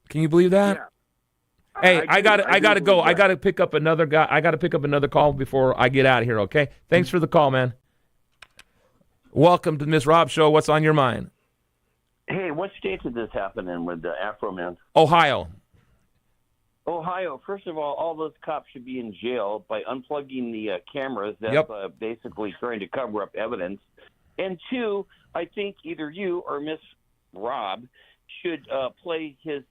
Can you believe that? Yeah. Hey, I do. I I do gotta go. believe I that. gotta pick up another guy. I gotta pick up another call before I get out of here. Okay. Thanks for the call, man. Welcome to the Miss Rob Show. What's on your mind? Hey, what state did this happen in with the Afro Man? Ohio. Ohio. First of all those cops should be in jail by unplugging the cameras. That's Yep. basically trying to cover up evidence. And two, I think either you or Miss Rob should play his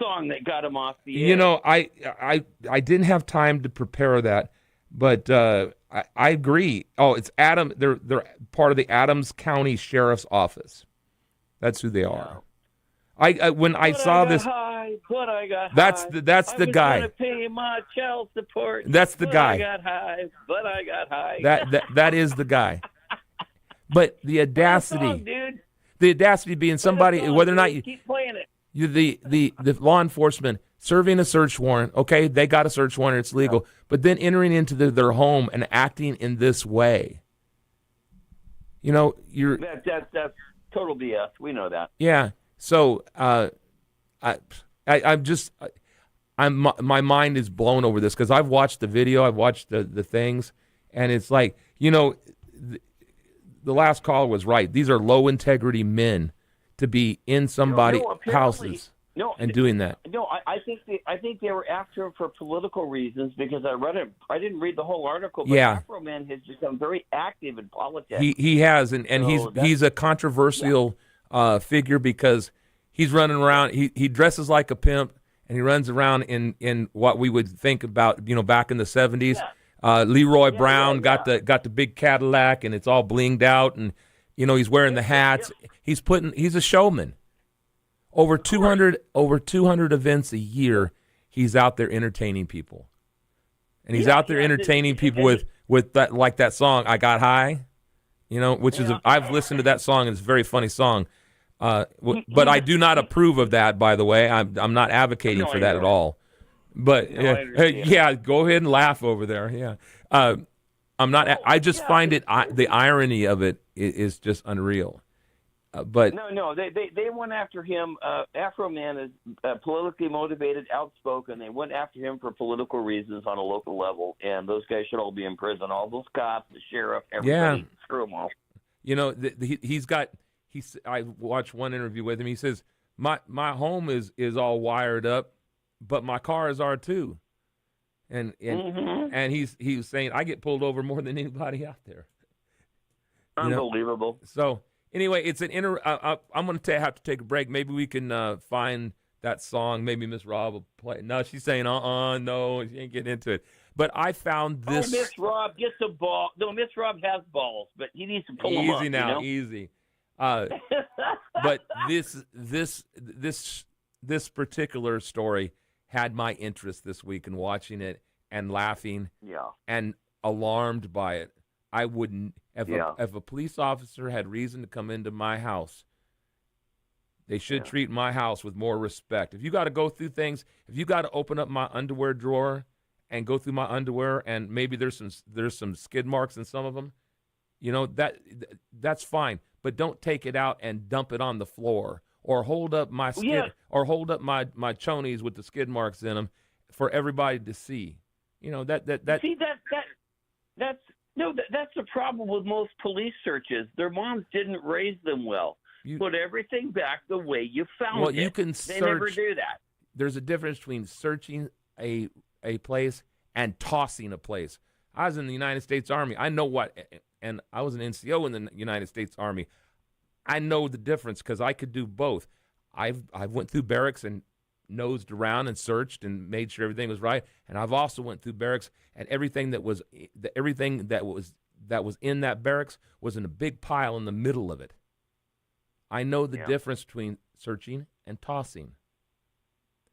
song that got him off the You air. know, I didn't have time to prepare that, but I agree. Oh, it's Adam. They're part of the Adams County Sheriff's Office. That's who they are. When I But saw got this, high, but I got that's high. that's I the was guy. gonna pay my child support. That's the but guy. I got high, but I got high. That is the guy. But the Play the song, audacity, dude. being Play the somebody, song, whether or not dude. Keep playing it. the law enforcement serving a search warrant, okay, they got a search warrant, it's legal, but then entering into their home and acting in this way. You know, That's total BS. We know that. yeah. So my mind is blown over this because I've watched the video, I've watched the things, and it's like, the last caller was right. These are low integrity men to be in somebody's apparently, houses and doing that. No, I think they were after him for political reasons because I read it. I didn't read the whole article, but Yeah. Afro Man has become very active in politics. He has, and So he's a controversial figure because he's running around. He dresses like a pimp, and he runs around in what we would think about, back in the 70s. Leroy Brown got the big Cadillac, and it's all blinged out, and he's wearing the hats. He's a showman. Over 200 events a year, he's out there entertaining people. And he's out there entertaining people with that, like that song "I Got High," which is I've listened to that song, and it's a very funny song. But I do not approve of that, by the way. I'm not advocating for that at all. But yeah, go ahead and laugh over there. Yeah, I'm not. I just find it the irony of it is just unreal. But no, they went after him. Afro Man is politically motivated, outspoken. They went after him for political reasons on a local level, and those guys should all be in prison. All those cops, the sheriff, everybody, screw them all. I watched one interview with him. He says, my home is all wired up, but my cars are too. And he was saying, I get pulled over more than anybody out there. Unbelievable. So anyway, it's I'm going to have to take a break. Maybe we can find that song. Maybe Miss Rob will play. No, she's saying, no, she ain't getting into it. But I found this. Oh, Miss Rob gets a ball. No, Miss Rob has balls, but he needs to pull them up. Easy now, easy. But this particular story had my interest this week in watching it and laughing and alarmed by it. I wouldn't if a police officer had reason to come into my house, they should treat my house with more respect. If you got to go through things, if you got to open up my underwear drawer and go through my underwear and maybe there's some skid marks in some of them, that's fine. But don't take it out and dump it on the floor or hold up my or hold up my chonies with the skid marks in them for everybody to see. That's the problem with most police searches. Their moms didn't raise them well. Put everything back the way you found it. Well, you can They never do that. There's a difference between searching a place and tossing a place. I was in the United States Army. I know and I was an NCO in the United States Army. I know the difference because I could do both. I went through barracks and nosed around and searched and made sure everything was right. And I've also went through barracks and everything that was in that barracks was in a big pile in the middle of it. I know the difference between searching and tossing.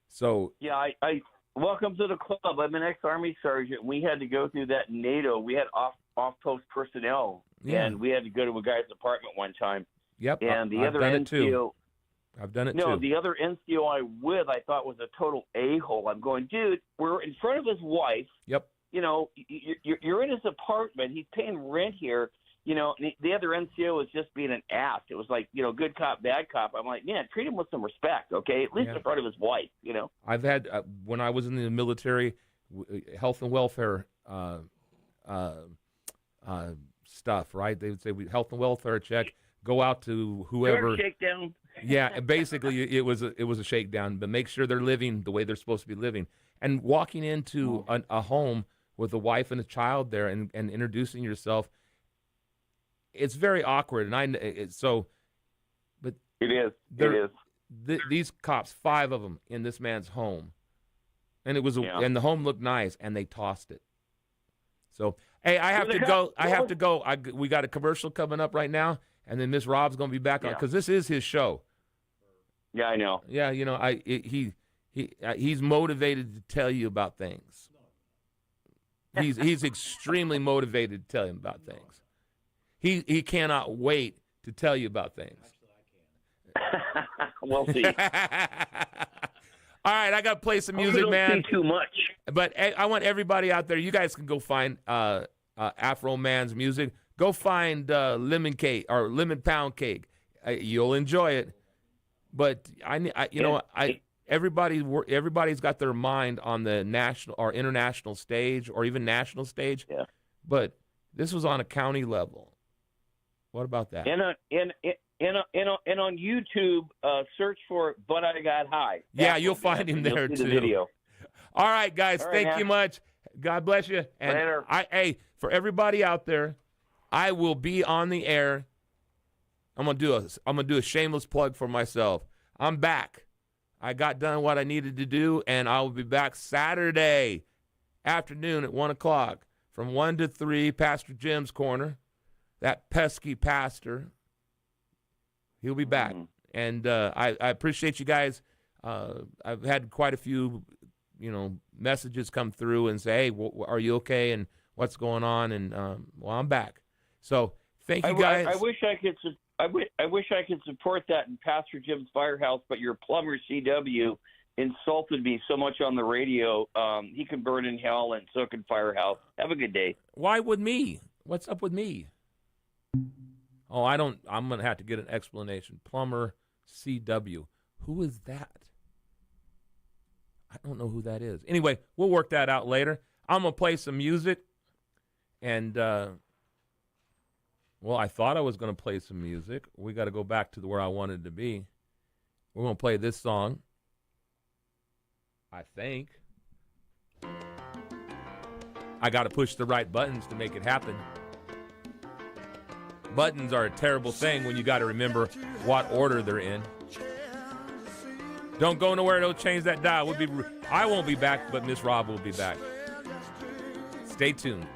So I welcome to the club. I'm an ex-Army sergeant. We had to go through that in NATO. We had off-post personnel, and we had to go to a guy's apartment one time. Yep, and the I've other done it NCO, too. I've done it too. No, the other NCO I thought was a total a-hole. I'm going, dude, we're in front of his wife. Yep. You're in his apartment. He's paying rent here. you know, the other NCO was just being an ass. It was like, you know, good cop, bad cop. I'm like, man, treat him with some respect, okay? At least in front of his wife, you know? I've had, when I was in the military, health and welfare stuff, right? They would say, health and welfare check, go out to whoever. Shakedown. Yeah, and basically it was a shakedown, but make sure they're living the way they're supposed to be living. And walking into a home with a wife and a child there and introducing yourself, it's very awkward. And but it is. It is. These cops, 5 of them in this man's home, and it was and the home looked nice, and they tossed it. So, hey, I have to go. We got a commercial coming up right now, and then Miss Rob's going to be back on because this is his show. Yeah, I know. Yeah, you know, he's motivated to tell you about things. He's extremely motivated to tell you about things. He cannot wait to tell you about things. We'll see. All right, I got to play some music, don't man. See too much. But I want everybody out there. You guys can go find Afro Man's music. Go find lemon cake or lemon pound cake. You'll enjoy it. But everybody's got their mind on the national or international stage or even national stage. Yeah. But this was on a county level. What about that? And on YouTube, search for "But I Got High." Yeah, you'll find him there too. The video. All right, guys. Thank you much. God bless you. And Later. hey, for everybody out there, I will be on the air. I'm gonna do a shameless plug for myself. I'm back. I got done what I needed to do, and I will be back Saturday afternoon at 1:00 from 1 to 3. Pastor Jim's Corner. That pesky pastor. He'll be back, and I appreciate you guys. I've had quite a few, messages come through and say, "Hey, are you okay?" and what's going on, and I'm back. So thank you guys. I wish I could. I wish I could support that in Pastor Jim's Firehouse, but your plumber CW insulted me so much on the radio. He can burn in hell, and so can Firehouse. Have a good day. Why with me? What's up with me? Oh, I'm going to have to get an explanation. Plumber CW. Who is that? I don't know who that is. Anyway, we'll work that out later. I'm going to play some music. And, I thought I was going to play some music. We got to go back to where I wanted to be. We're going to play this song. I think. I got to push the right buttons to make it happen. Buttons are a terrible thing when you got to remember what order they're in. Don't go nowhere. Don't change that dial. I won't be back, but Miss Rob will be back. Stay tuned.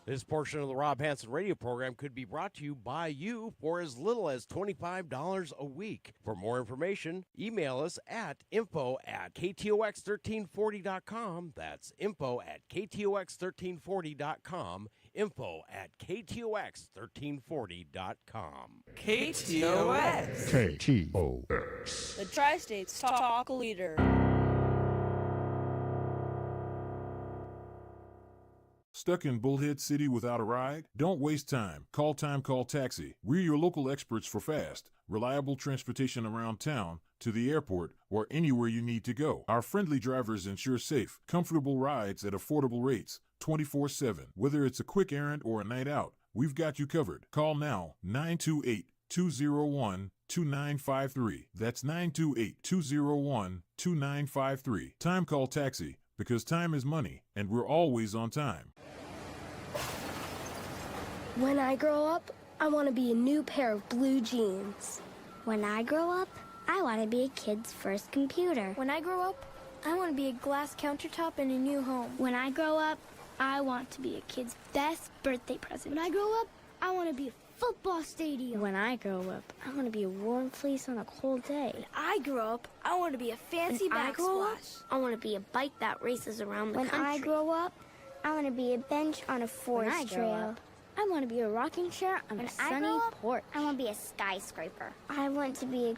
This portion of the Rob Hanson radio program could be brought to you by you for as little as $25 a week. For more information, email us at info@ktox1340.com. That's info@ktox1340.com. info@ktox1340.com. KTOX. KTOX. The Tri-States Talk Leader. Stuck in Bullhead City without a ride? Don't waste time. Call Taxi. We're your local experts for fast, reliable transportation around town, to the airport, or anywhere you need to go. Our friendly drivers ensure safe, comfortable rides at affordable rates, 24/7. Whether it's a quick errand or a night out, we've got you covered. Call now, 928-201-2953. That's 928-201-2953. Time Call Taxi, because time is money, and we're always on time. When I grow up, I want to be a new pair of blue jeans. When I grow up, I want to be a kid's first computer. When I grow up, I want to be a glass countertop in a new home. When I grow up, I want to be a kid's best birthday present. When I grow up, I want to be a football stadium. When I grow up, I want to be a warm fleece on a cold day. When I grow up, I want to be a fancy When I grow up, backsplash. I want to be a bike that races around the When country. I grow up, I want to be a bench on a forest trail. I want to be a rocking chair on a sunny porch. I want to be a skyscraper. I want to be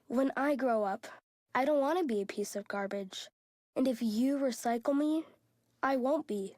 When I grow up, I don't want to be a piece of garbage. And if you recycle me, I won't be.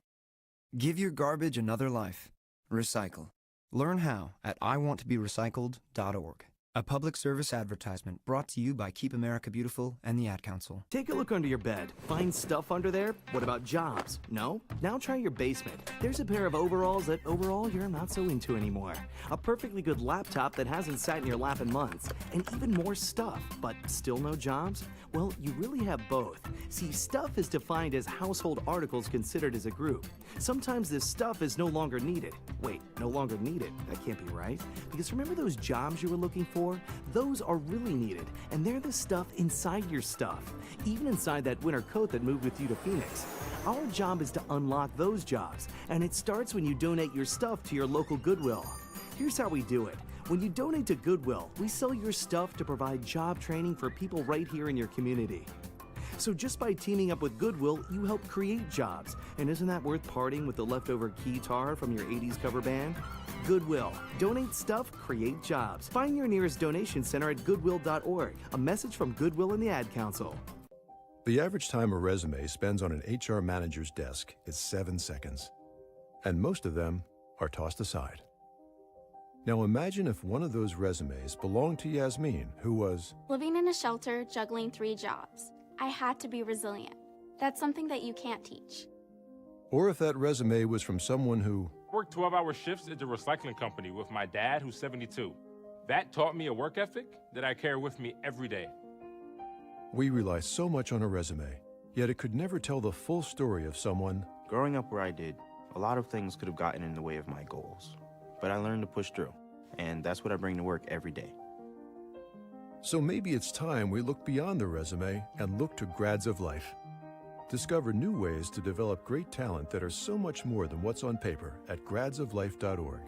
Give your garbage another life. Recycle. Learn how at iwanttoberecycled.org. A public service advertisement brought to you by Keep America Beautiful and the Ad Council. Take a look under your bed. Find stuff under there? What about jobs? No? Now try your basement. There's a pair of overalls that overall you're not so into anymore. A perfectly good laptop that hasn't sat in your lap in months. And even more stuff, but still no jobs? Well, you really have both. See, stuff is defined as household articles considered as a group. Sometimes this stuff is no longer needed. Wait, no longer needed? That can't be right. Because remember those jobs you were looking for? Those are really needed, and they're the stuff inside your stuff, even inside that winter coat that moved with you to Phoenix. Our job is to unlock those jobs, and it starts when you donate your stuff to your local Goodwill. Here's how we do it. When you donate to Goodwill, we sell your stuff to provide job training for people right here in your community. So just by teaming up with Goodwill, you help create jobs. And isn't that worth parting with the leftover guitar from your 80s cover band? Goodwill. Donate stuff, create jobs. Find your nearest donation center at goodwill.org. A message from Goodwill and the Ad Council. The average time a resume spends on an HR manager's desk is 7 seconds. And most of them are tossed aside. Now imagine if one of those resumes belonged to Yasmin, who was Living in a shelter, juggling 3 jobs. I had to be resilient. That's something that you can't teach. or if that resume was from someone who worked 12-hour shifts at the recycling company with my dad, who's 72. That taught me a work ethic that I carry with me every day. we rely so much on a resume, yet it could never tell the full story of someone. Growing up where I did, a lot of things could have gotten in the way of my goals. But I learned to push through, and that's what I bring to work every day. So maybe it's time we look beyond the resume and look to Grads of Life. Discover new ways to develop great talent that are so much more than what's on paper at gradsoflife.org.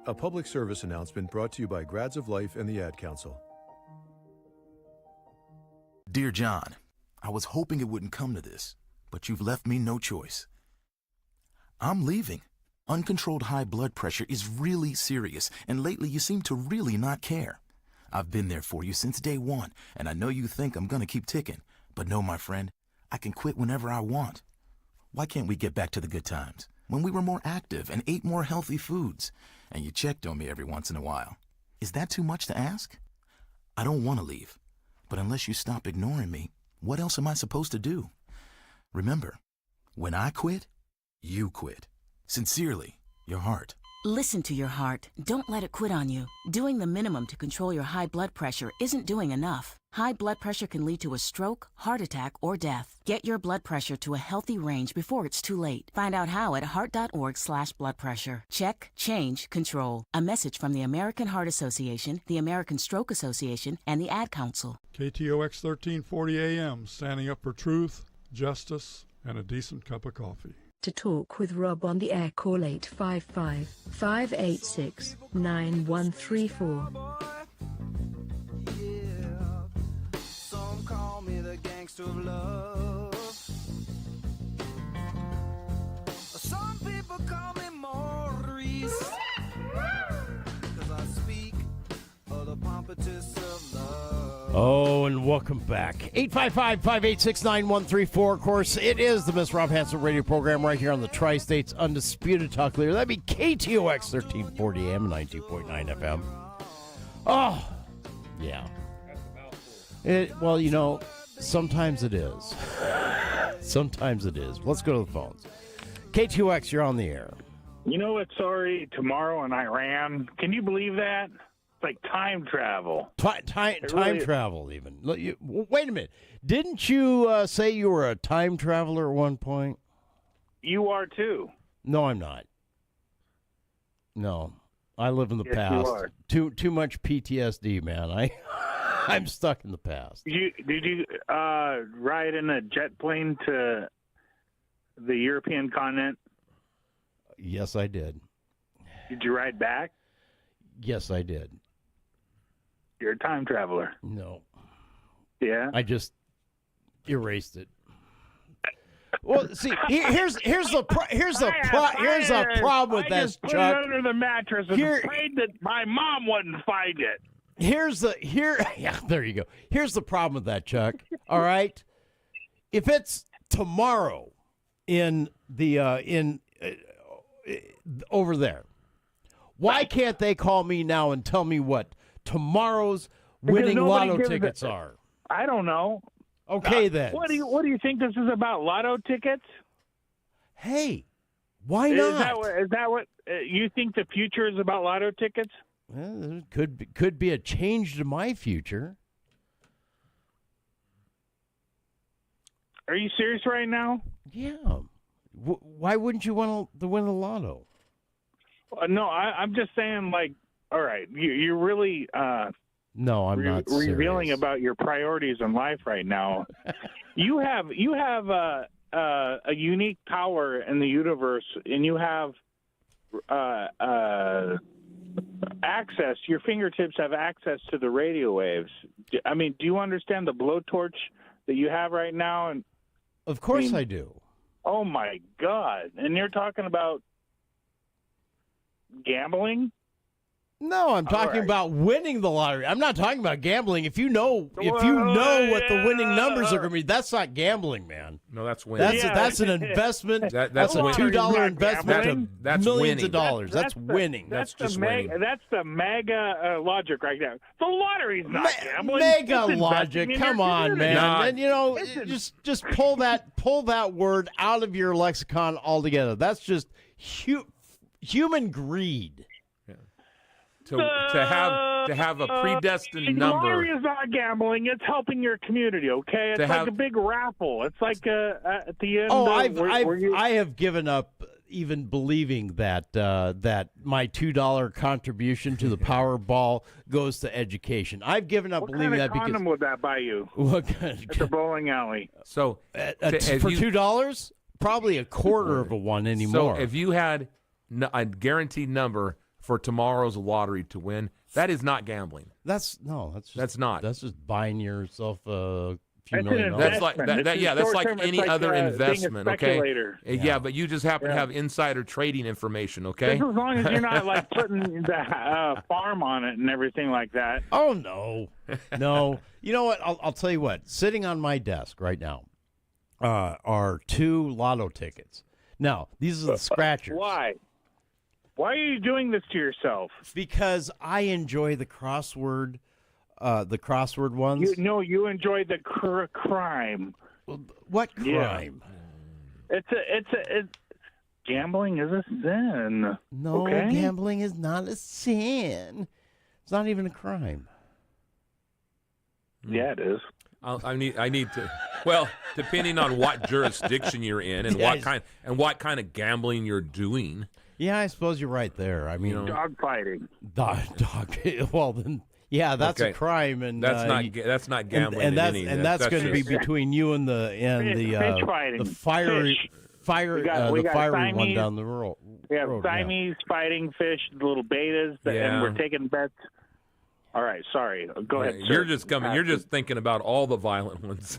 A public service announcement brought to you by Grads of Life and the Ad Council. Dear John, I was hoping it wouldn't come to this, but you've left me no choice. I'm leaving. Uncontrolled high blood pressure is really serious, and lately you seem to really not care. I've been there for you since day one, and I know you think I'm gonna keep ticking, but no, my friend, I can quit whenever I want. Why can't we get back to the good times, when we were more active and ate more healthy foods, and you checked on me every once in a while? Is that too much to ask? I don't want to leave, but unless you stop ignoring me, what else am I supposed to do? Remember, when I quit, you quit. Sincerely, your heart. Listen to your heart. Don't let it quit on you. Doing the minimum to control your high blood pressure isn't doing enough. High blood pressure can lead to a stroke, heart attack, or death. Get your blood pressure to a healthy range before it's too late. Find out how at heart.org/blood pressure. Check, change, control. A message from the American Heart Association, the American Stroke Association, and the Ad Council. KTOX 1340 AM, standing up for truth, justice, and a decent cup of coffee. To talk with Rob on the air, call 855-586-9134. Some call me the gangster of love. Some people call me Maurice, 'cause I speak of the pompatus of love. Oh, and welcome back. 855-586-9134. Of course, it is the Miss Rob Hanson radio program right here on the Tri-State's Undisputed Talk Leader. That'd be KTOX 1340 AM, 92.9 FM. Oh, yeah. Well, you know, sometimes it is. Sometimes it is. Let's go to the phones. KTOX, you're on the air. You know what's already tomorrow in Iran? Can you believe that? It's like time travel. Time travel, even. Wait a minute. Didn't you say you were a time traveler at one point? You are too. No, I'm not. No, I live in the past. You are. Too much PTSD, man. I'm stuck in the past. Did you ride in a jet plane to the European continent? Yes, I did. Did you ride back? Yes, I did. You're a time traveler. No. Yeah? I just erased it. Well, see, here's the problem with that, I just put Chuck. it under the mattress and prayed that my mom wouldn't find it. Yeah, there you go. Here's the problem with that, Chuck. All right, if it's tomorrow in the over there, why can't they call me now and tell me what tomorrow's winning lotto tickets are? I don't know. Okay, then. What do you think this is about? Lotto tickets? Hey, why not? Is that what you think the future is about? Lotto tickets? Well, it could be a change to my future. Are you serious right now? Yeah. Why wouldn't you want to win the lotto? No, I'm just saying. Like, all right, you're really. No, I'm not revealing serious. about your priorities in life right now. you have a unique power in the universe, and you have access. Your fingertips have access to the radio waves. I mean, do you understand the blowtorch that you have right now? And of course I do. Oh my God! And you're talking about gambling? No, I'm talking about winning the lottery. I'm not talking about gambling. If you know what the winning numbers are going to be, that's not gambling, man. No, that's winning. That's an investment. That's a winning. $2 investment That's to millions winning. of dollars. That's winning. That's just winning. That's the mega logic right there. The lottery's not gambling. Mega It's logic. investing in Come your on, community. man. And just pull that word out of your lexicon altogether. That's just human greed. To have a predestined number. Lottery is not gambling. It's helping your community. Okay, it's like a big raffle. It's like at the end. I have given up even believing that that my $2 contribution to the Powerball goes to education. I've given up believing that because. What kind of condom would that buy you? What kind at the bowling alley? So for $2, probably a quarter of a one anymore. So if you had a guaranteed number for tomorrow's lottery to win, that is not gambling. That's just buying yourself a few million dollars. That's like that's like any other investment. Okay. Yeah, but you just happen to have insider trading information. Okay. Just as long as you're not like putting the farm on it and everything like that. Oh no. You know what? I'll tell you what. Sitting on my desk right now are 2 lotto tickets. Now these are the scratchers. Why? Why are you doing this to yourself? Because I enjoy the crossword ones. You enjoy the crime. What crime? Yeah. It's gambling is a sin. No, okay? Gambling is not a sin. It's not even a crime. Yeah, it is. I need to. Well, depending on what jurisdiction you're in and what kind of gambling you're doing. Yeah, I suppose you're right there. I mean, dog fighting. Dog. Well, then, yeah, that's a crime, and that's not gambling. And that's going to be between you and the fish fighting. The fiery one down the road. We have Siamese fighting fish, the little betas, and we're taking bets. All right, sorry. Go ahead. You're just coming. You're just thinking about all the violent ones.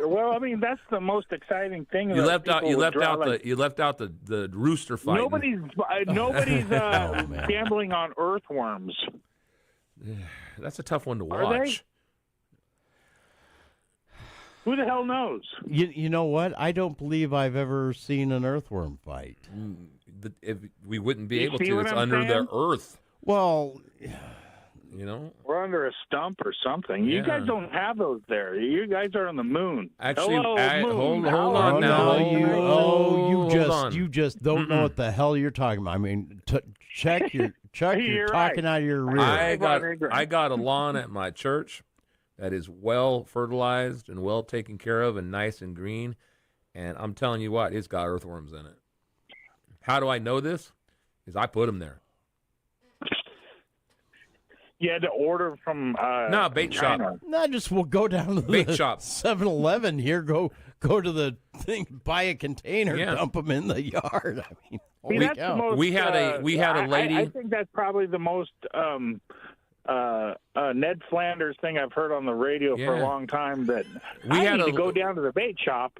Well, I mean, that's the most exciting thing. You left out the rooster fighting. Nobody's gambling on earthworms. That's a tough one to watch. Are they? Who the hell knows? You know what? I don't believe I've ever seen an earthworm fight. We wouldn't be able to. It's under the earth. Well, we're under a stump or something. You guys don't have those there. You guys are on the moon. Actually, moon. hold on now. You just don't know what the hell you're talking about. I mean, Chuck, you're talking out of your rear. I got a lawn at my church that is well fertilized and well taken care of and nice and green, and I'm telling you what, it's got earthworms in it. How do I know this? Because I put them there. You had to order from No, bait China. shop. No, just we'll go down to Bait the shop. 7-Eleven here. Go to the thing, buy a container, Yeah. dump them in the yard. I mean, See, holy that's the cow. most, We had a lady. I think that's probably the most Ned Flanders thing I've heard on the radio for a Yeah. long time. That We I had need a- to go down to the bait shop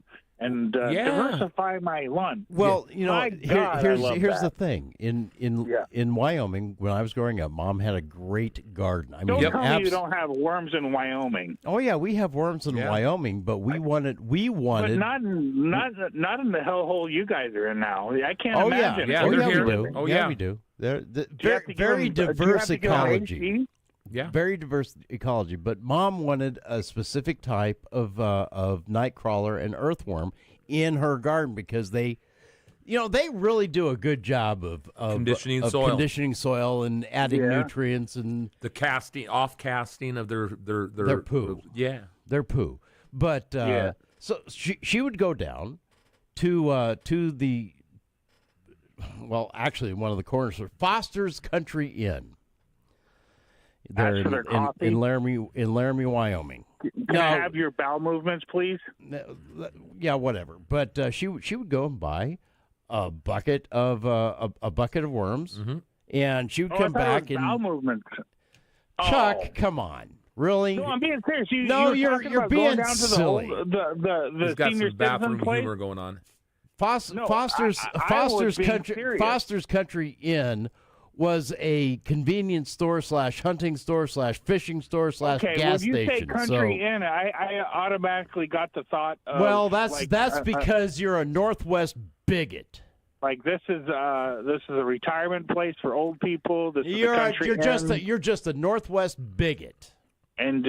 and Yeah. diversify my lunch. Well, you know, My God, I here's love the that. thing. In Wyoming, when I was growing up, Mom had a great garden. I mean, Don't tell me you don't have worms in Wyoming. Oh yeah, we have worms in Wyoming, but we wanted. But not in the hellhole you guys are in now. I can't Oh imagine. yeah, Yeah, oh, they're yeah, here. we do. Oh, yeah, yeah. we do. They're Do you have to give very them- do you have diverse to give them ecology. AC? Yeah. Very diverse ecology. But Mom wanted a specific type of nightcrawler and earthworm in her garden because they really do a good job of Conditioning of soil. conditioning soil and adding Yeah. nutrients and The casting of their poo. Yeah. their poo. But Yeah. so she would go down to the actually one of the corners of Foster's Country Inn. There Ask for their coffee? in Laramie, Wyoming. Can I have your bowel movements, please? Yeah, whatever. But she would go and buy a bucket of worms, and she would come I thought back it was bowel and movements. Chuck, Oh. come on, really? No, I'm being serious. No, you were you're talking about being going down to silly. The He's got senior some bathroom citizen place. humor going on. No, Foster's I was being Country serious. Foster's Country Inn was a convenience store / hunting store / fishing store / Okay, gas when you say station. country inn, I automatically got the thought of, Well, that's like, because you're a Northwest bigot. like this is a retirement place for old people. This is a country You're just a Northwest bigot. and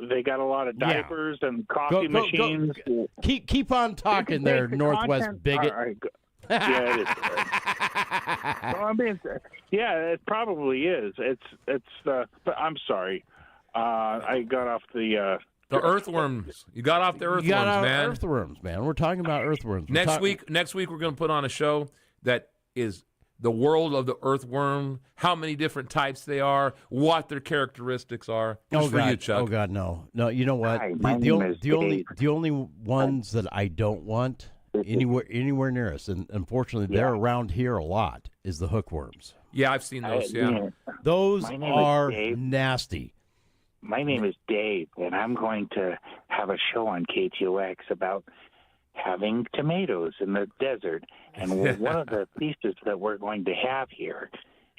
they got a lot of Yeah. diapers and coffee machines. Keep on talking there, The Northwest content- bigot. all right, good. Yeah, it is. Well, I mean, yeah, it probably is. It's. But I'm sorry. I got off the. The earthworms. You got off the earthworms, You got out man. earthworms, man. We're talking about earthworms. Next week we're going to put on a show that is the world of the earthworm, how many different types they are, what their characteristics are. Just for you, Chuck. Oh God, no. You know what? Hi, my name is The only ones that I don't want anywhere near us, and unfortunately they're around here a lot, is the hookworms. Yeah, I've seen those. Yeah. Those My name is are Dave. nasty. My name is Dave, and I'm going to have a show on KTOX about having tomatoes in the desert. And one of the pieces that we're going to have here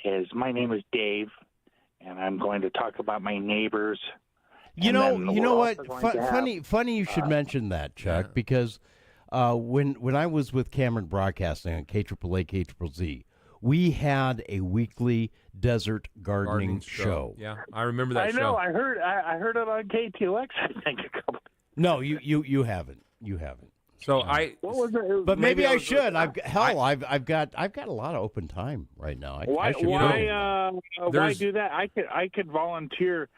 is my name is Dave, and I'm going to talk about my neighbors. You And then know we're what? also going to have, Funny you should mention that, Chuck, because when I was with Cameron Broadcasting on KAAA, KZZZ, we had a weekly desert gardening show. Yeah, I remember that I show. know. I heard it on KTOX. I think a couple. No, you haven't. You haven't. So What was it? But maybe I was- should. I've got a lot of open time right now. I should Why There's- do that? I could volunteer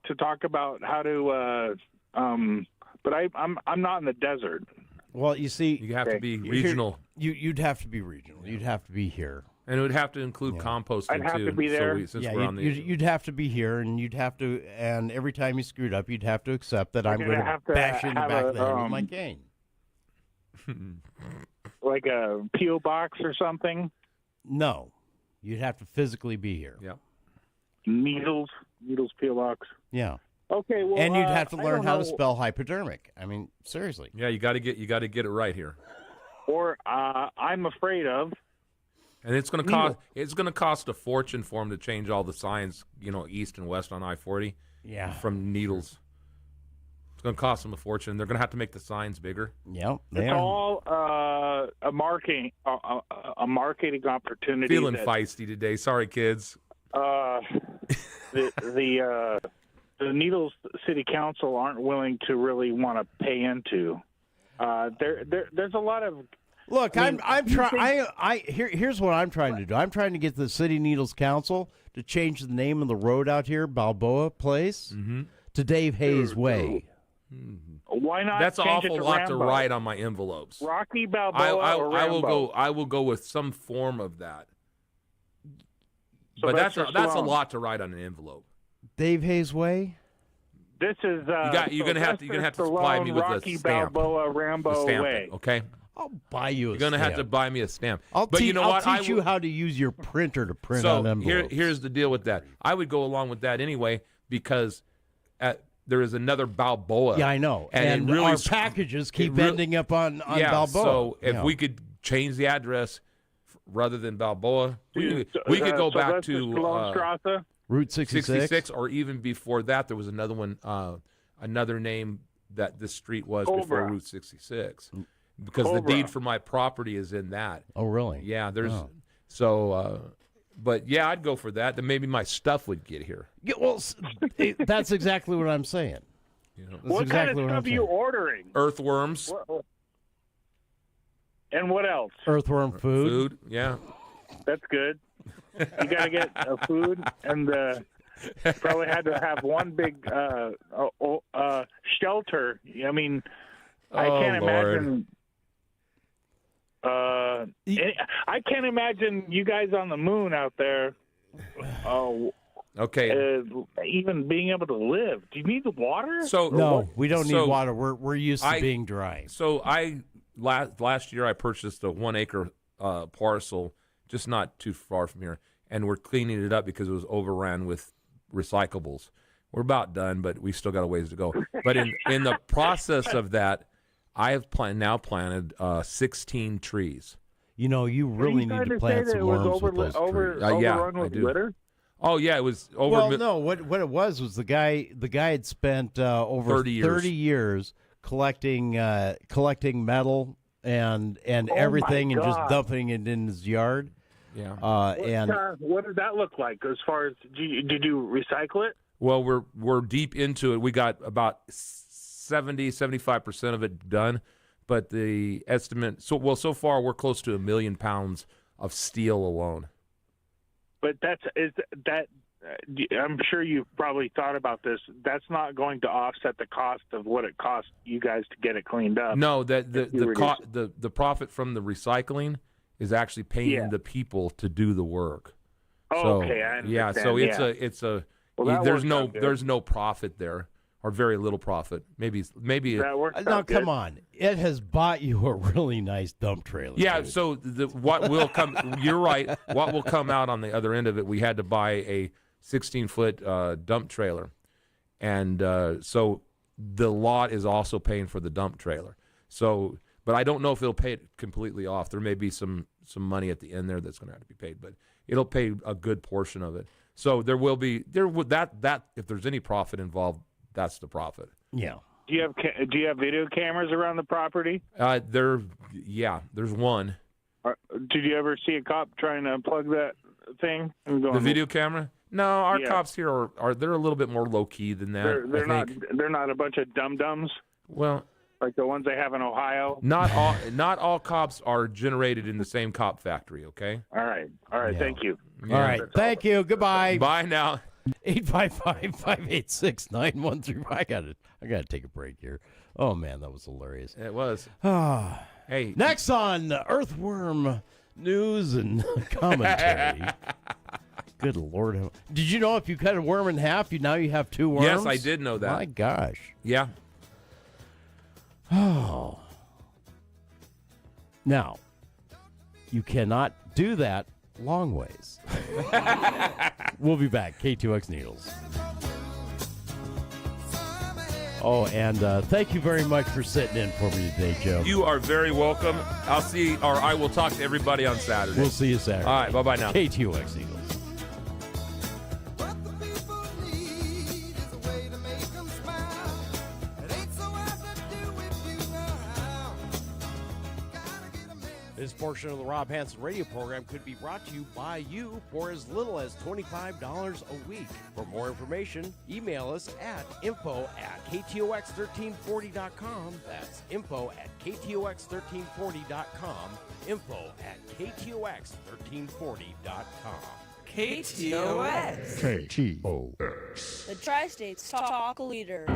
to talk about how to. But I'm not in the desert. Well, you see, You have to be regional, You'd have to be regional. You'd have to be here. and it would have to include composting I'd have too. to be there. Since Yeah, we're on the you'd have to be here, and you'd have to. And every time you screwed up, you'd have to accept that I'm gonna going to have to bash you in the have back a, of the head with my cane. Like a P.O. box or something. No, you'd have to physically be here. Yeah. Needles P.O. box. Yeah. Okay, well, And you'd have to I learn don't how to know. spell hypodermic. I mean, seriously. Yeah, you got to get it right here, Or I'm afraid of. and it's going to cost a fortune for them to change all the signs, east and west on I-40. Yeah. From needles. It's going to cost them a fortune. They're going to have to make the signs bigger. Yep. It's all a marketing opportunity. Feeling that, feisty today. Sorry, kids. The Needles City Council aren't willing to really want to pay into. There's a lot of. Look, I'm trying. Here's what I'm trying to do. I'm trying to get the City Needles Council to change the name of the road out here, Balboa Place, to Dave Hayes Way. Why not? That's an change it awful to lot Rambo? to write on my envelopes. Rocky Balboa or I will Rambo? go. I will go with some form of that. but that's a lot to write on an envelope. Dave Hayes Way. This is you're gonna have to supply me with Rocky a stamp. Balboa Rambo stamp Way. It, okay. I'll buy you. You're gonna have to buy me a stamp. I'll you know what? teach you how to use your printer to print so on envelopes. here's the deal with that. I would go along with that anyway because there is another Balboa. Yeah, I know. And it really, our packages keep ending up on Balboa. So if we could change the address rather than Balboa, we could go back to Route 66, or even before that, there was another one, another name that this street was before Route 66, because the deed for my property is in that. Oh, really? Yeah, there's but yeah, I'd go for that. Then maybe my stuff would get here. Yeah, well, that's exactly what I'm saying. What kind of stuff are you ordering? Earthworms. And what else? Earthworm food. Food, yeah. That's good. You got to get food, and probably had to have one big shelter. I mean, I can't imagine. I can't imagine you guys on the moon out there. Okay. Even being able to live. Do you need the water? No, we don't need water. We're used to being dry. So last year I purchased a 1 acre parcel, just not too far from here, and we're cleaning it up because it was overran with recyclables. We're about done, but we still got a ways to go. But in the process of that, I have now planted 16 trees. You know, you really need to plant some worms with those trees. Overrun with litter? Oh yeah, it was over. Well, no, what it was the guy had spent over 30 years collecting metal and everything and just dumping it in his yard. Yeah. What does that look like as far as did you recycle it? Well, we're deep into it. We got about 75% of it done, but the estimate so far we're close to 1 million pounds of steel alone. But I'm sure you've probably thought about this. That's not going to offset the cost of what it costs you guys to get it cleaned up. No, that the profit from the recycling is actually paying the people to do the work. Oh, so, okay, I understand. Yeah, so it's a there's no profit there, or very little profit. Maybe now come on, it has bought you a really nice dump trailer. Yeah, dude. so what will come? You're right. What will come out on the other end of it? We had to buy a 16-foot dump trailer, and so the lot is also paying for the dump trailer. So, but I don't know if it'll pay it completely off. There may be some money at the end there that's going to have to be paid, but it'll pay a good portion of it. So there will be that if there's any profit involved, that's the profit. Yeah. Do you have video cameras around the property? There's one. Did you ever see a cop trying to unplug that thing? The video camera? No, our cops here are they're a little bit more low key than that. They're not a bunch of dum-dums. Well, like the ones they have in Ohio. Not all cops are generated in the same cop factory. Okay. All right. Yeah. Thank you. All right. Thank you. Goodbye. Bye now. 855-586-9135. I gotta take a break here. Oh man, that was hilarious. It was. Hey. Next on Earthworm News and Commentary. Good Lord. Did you know if you cut a worm in half, now you have two worms? Yes, I did know that. My gosh. Yeah. Oh. Now, you cannot do that long ways. We'll be back. KTOX Needles. Oh, and thank you very much for sitting in for me today, Joe. You are very welcome. I will talk to everybody on Saturday. We'll see you Saturday. All right, bye-bye now. KTOX Eagles. This portion of the Rob Hanson radio program could be brought to you by you for as little as $25 a week. For more information, email us at info@ktox1340.com. That's info@ktox1340.com. info@ktox1340.com. KTOX. KTOX. The Tri-States Talk Leader.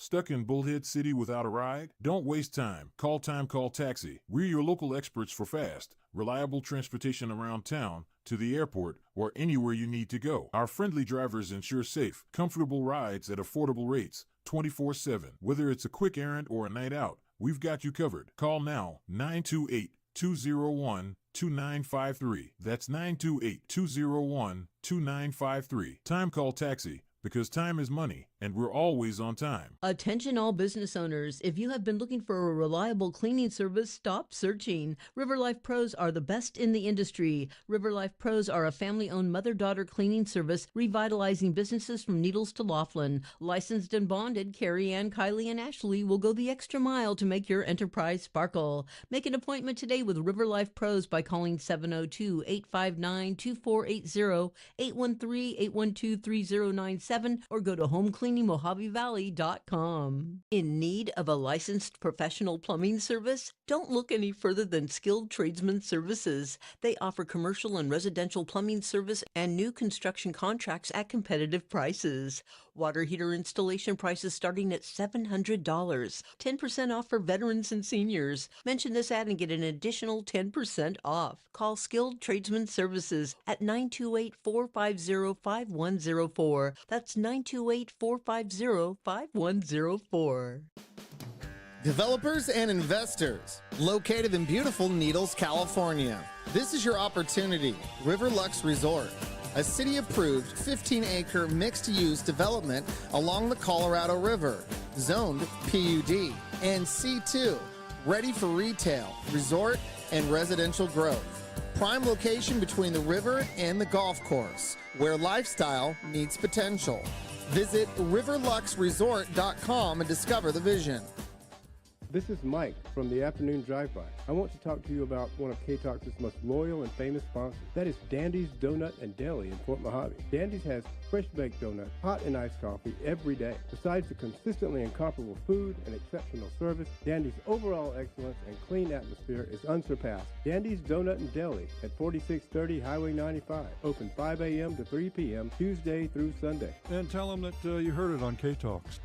Stuck in Bullhead City without a ride? Don't waste time. Call Taxi. We're your local experts for fast, reliable transportation around town, to the airport, or anywhere you need to go. Our friendly drivers ensure safe, comfortable rides at affordable rates, 24/7. Whether it's a quick errand or a night out, we've got you covered. Call now, 928-201-2953. That's 928-201-2953. Time Call Taxi, because time is money, and we're always on time. Attention all business owners. If you have been looking for a reliable cleaning service, stop searching. RiverLife Pros are the best in the industry. RiverLife Pros are a family-owned mother-daughter cleaning service revitalizing businesses from Needles to Laughlin. Licensed and bonded, Carrie Ann, Kylie, and Ashley will go the extra mile to make your enterprise sparkle. Make an appointment today with RiverLife Pros by calling 702-859-2480, 813-812-3097, or go to homecleaningmojavivalley.com. In need of a licensed professional plumbing service? Don't look any further than Skilled Tradesman Services. They offer commercial and residential plumbing service and new construction contracts at competitive prices. Water heater installation prices starting at $700. 10% off for veterans and seniors. Mention this ad and get an additional 10% off. Call Skilled Tradesman Services at 928-450-5104. That's 928-450-5104. Developers and investors, located in beautiful Needles, California. This is your opportunity. Riverlux Resort, a city-approved 15-acre mixed-use development along the Colorado River, zoned PUD and C2, ready for retail, resort, and residential growth. Prime location between the river and the golf course, where lifestyle meets potential. Visit riverluxresort.com and discover the vision. This is Mike from the Afternoon Drive-By. I want to talk to you about one of KTOX's most loyal and famous sponsors. That is Dandy's Donut and Deli in Fort Mojave. Dandy's has fresh-baked donuts, hot and iced coffee every day. Besides the consistently incomparable food and exceptional service, Dandy's overall excellence and clean atmosphere is unsurpassed. Dandy's Donut and Deli at 4630 Highway 95. Open 5 a.m. to 3 p.m. Tuesday through Sunday. And tell them that you heard it on KTOX.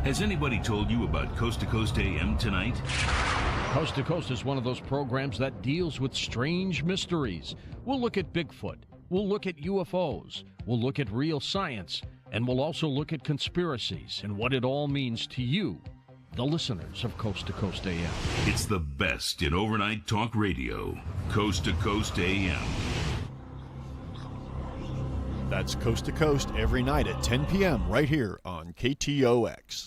Has anybody told you about Coast to Coast AM tonight? Coast to Coast is one of those programs that deals with strange mysteries. We'll look at Bigfoot. We'll look at UFOs. We'll look at real science. And we'll also look at conspiracies and what it all means to you, the listeners of Coast to Coast AM. It's the best in overnight talk radio. Coast to Coast AM. That's Coast to Coast every night at 10 p.m. right here on KTOX.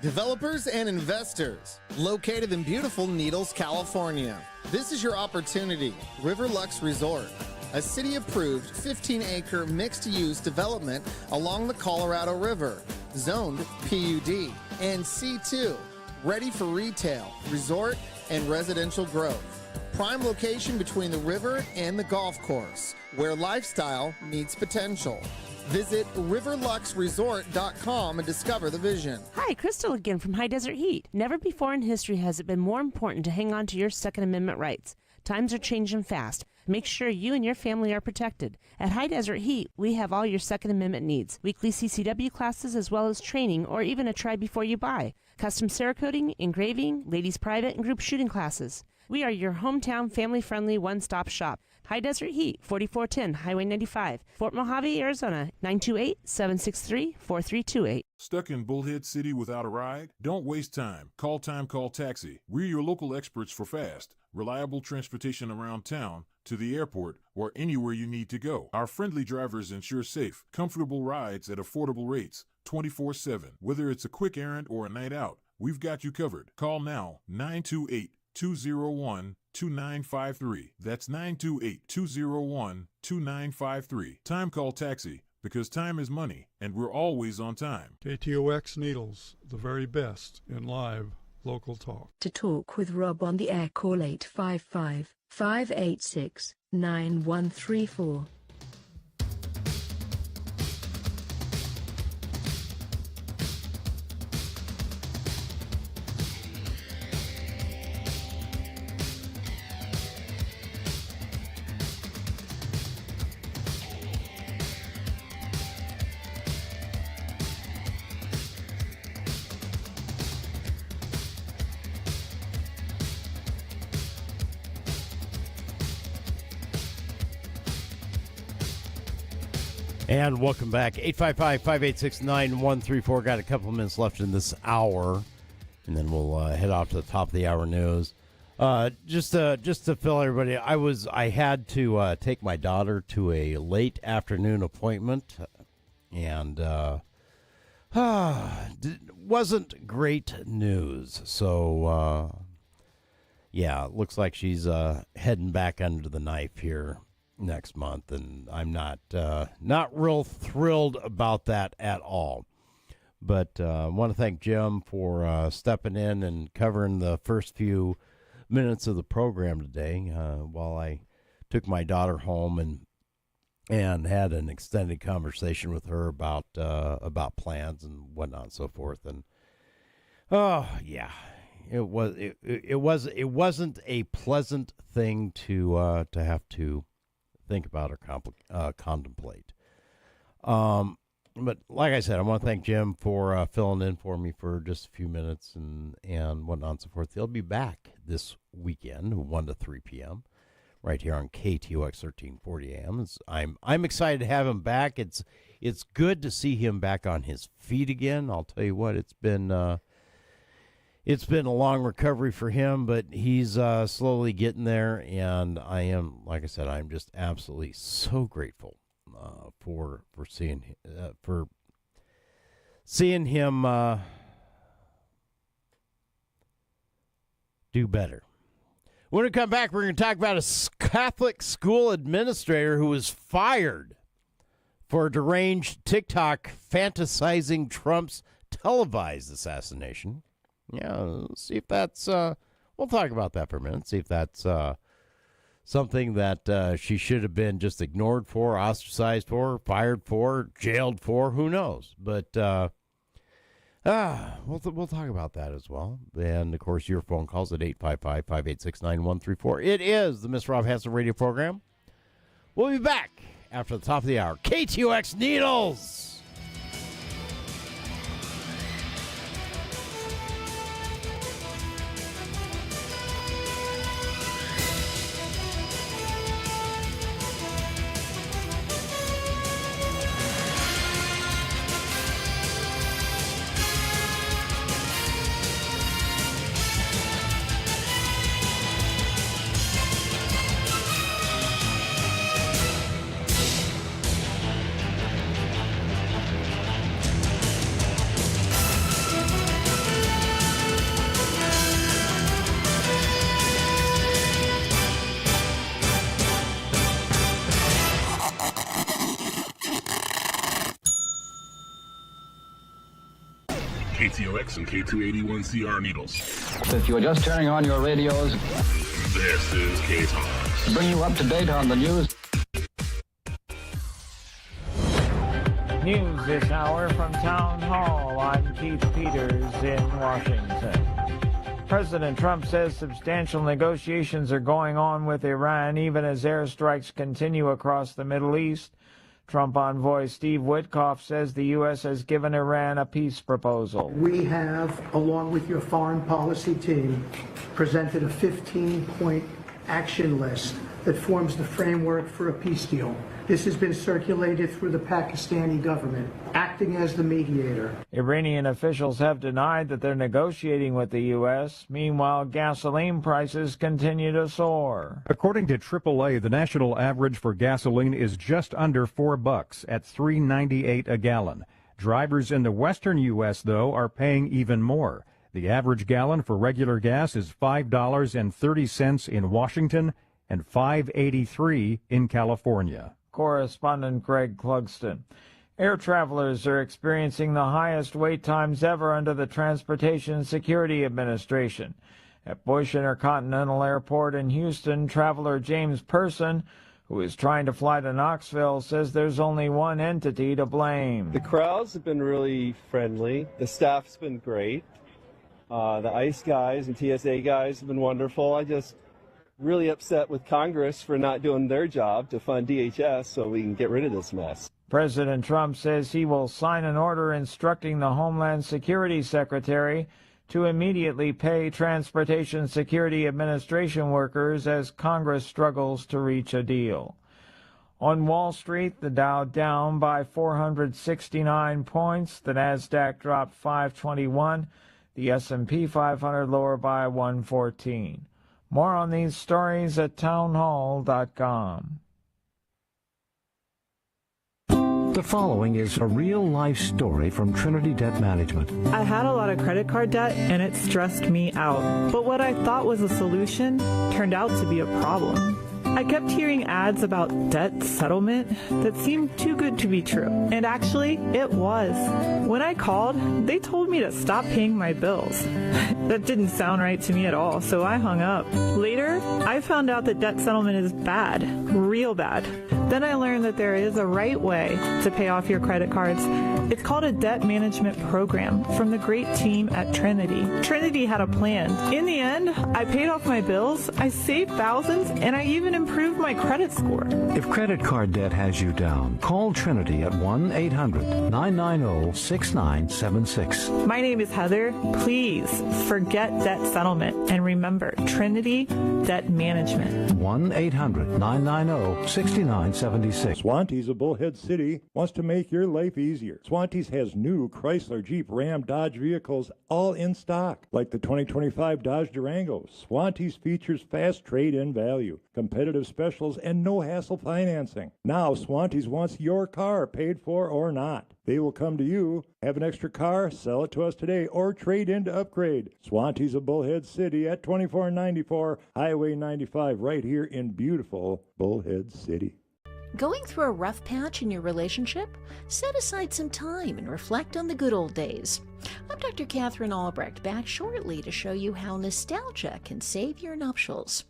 Developers and investors, located in beautiful Needles, California. This is your opportunity. Riverlux Resort, a city-approved 15-acre mixed-use development along the Colorado River, zoned PUD and C2, ready for retail, resort, and residential growth. Prime location between the river and the golf course, where lifestyle meets potential. Visit riverluxresort.com and discover the vision. Hi, Crystal again from High Desert Heat. Never before in history has it been more important to hang on to your Second Amendment rights. Times are changing fast. Make sure you and your family are protected. At High Desert Heat, we have all your Second Amendment needs. Weekly CCW classes as well as training or even a try before you buy. Custom Cerakoting, engraving, ladies private and group shooting classes. We are your hometown family-friendly one-stop shop. High Desert Heat, 4410 Highway 95, Fort Mojave, Arizona, 928-763-4328. Stuck in Bullhead City without a ride? Don't waste time. Call Taxi. We're your local experts for fast, reliable transportation around town, to the airport, or anywhere you need to go. Our friendly drivers ensure safe, comfortable rides at affordable rates, 24/7. Whether it's a quick errand or a night out, we've got you covered. Call now, 928-201-2953. That's 928-201-2953. Time Call Taxi, because time is money, and we're always on time. KTOX Needles, the very best in live local talk. To talk with Rob on the air, call 855-586-9134. And welcome back. 855-586-9134. Got a couple of minutes left in this hour, and then we'll head off to the top of the hour news. Just to fill everybody, I had to take my daughter to a late afternoon appointment, and wasn't great news. So yeah, it looks like she's heading back under the knife here next month, and I'm not real thrilled about that at all. But I want to thank Jim for stepping in and covering the first few minutes of the program today while I took my daughter home and had an extended conversation with her about plans and whatnot and so forth. And oh yeah, it wasn't a pleasant thing to have to think about or contemplate. But like I said, I want to thank Jim for filling in for me for just a few minutes and whatnot and so forth. He'll be back this weekend, 1 to 3 p.m., right here on KTOX 1340 AM. I'm excited to have him back. It's good to see him back on his feet again. I'll tell you what, it's been a long recovery for him, but he's slowly getting there, and like I said, I'm just absolutely so grateful for seeing him do better. When we come back, we're going to talk about a Catholic school administrator who was fired for a deranged TikTok fantasizing Trump's televised assassination. Yeah, let's see if that's, we'll talk about that for a minute, see if that's something that she should have been just ignored for, ostracized for, fired for, jailed for, who knows. But we'll talk about that as well. And, of course, your phone calls at 855-586-9134. It is the Miss Rob Hanson radio program. We'll be back after the top of the hour. KTOX Needles! KTOX and K281CR Needles. If you are just turning on your radios, this is KTOX. To bring you up to date on the news. News this hour from Town Hall. I'm Keith Peters in Washington. President Trump says substantial negotiations are going on with Iran even as airstrikes continue across the Middle East. Trump envoy Steve Witkoff says the U.S. has given Iran a peace proposal. We have, along with your foreign policy team, presented a 15-point action list that forms the framework for a peace deal. This has been circulated through the Pakistani government, acting as the mediator. Iranian officials have denied that they're negotiating with the U.S. Meanwhile, gasoline prices continue to soar. According to AAA, the national average for gasoline is just under $4 at $3.98 a gallon. Drivers in the western U.S., though, are paying even more. The average gallon for regular gas is $5.30 in Washington and $5.83 in California. Correspondent Greg Clugston. Air travelers are experiencing the highest wait times ever under the Transportation Security Administration. At Bush Intercontinental Airport in Houston, traveler James Person, who is trying to fly to Knoxville, says there's only one entity to blame. The crowds have been really friendly. The staff's been great. The ICE guys and TSA guys have been wonderful. I just really upset with Congress for not doing their job to fund DHS so we can get rid of this mess. President Trump says he will sign an order instructing the Homeland Security Secretary to immediately pay Transportation Security Administration workers as Congress struggles to reach a deal. On Wall Street, the Dow down by 469 points, the Nasdaq dropped 521, the S&P 500 lower by 114. More on these stories at townhall.com. The following is a real-life story from Trinity Debt Management. I had a lot of credit card debt, and it stressed me out. But what I thought was a solution turned out to be a problem. I kept hearing ads about debt settlement that seemed too good to be true. And actually, it was. When I called, they told me to stop paying my bills. That didn't sound right to me at all, so I hung up. Later, I found out that debt settlement is bad, real bad. Then I learned that there is a right way to pay off your credit cards. It's called a debt management program from the great team at Trinity. Trinity had a plan. In the end, I paid off my bills, I saved thousands, and I even improved my credit score. If credit card debt has you down, call Trinity at 1-800-990-6976. My name is Heather. Please forget debt settlement and remember Trinity Debt Management. 1-800-990-6976. Swantee's of Bullhead City wants to make your life easier. Swantee's has new Chrysler, Jeep, Ram, Dodge vehicles all in stock, like the 2025 Dodge Durango. Swantee's features fast trade-in value, competitive specials, and no-hassle financing. Now Swantee's wants your car, paid for or not. They will come to you, have an extra car, sell it to us today, or trade in to upgrade. Swantee's of Bullhead City at 2494 Highway 95, right here in beautiful Bullhead City. Going through a rough patch in your relationship? Set aside some time and reflect on the good old days. I'm Dr. Catherine Albrecht, back shortly to show you how nostalgia can save your nuptials.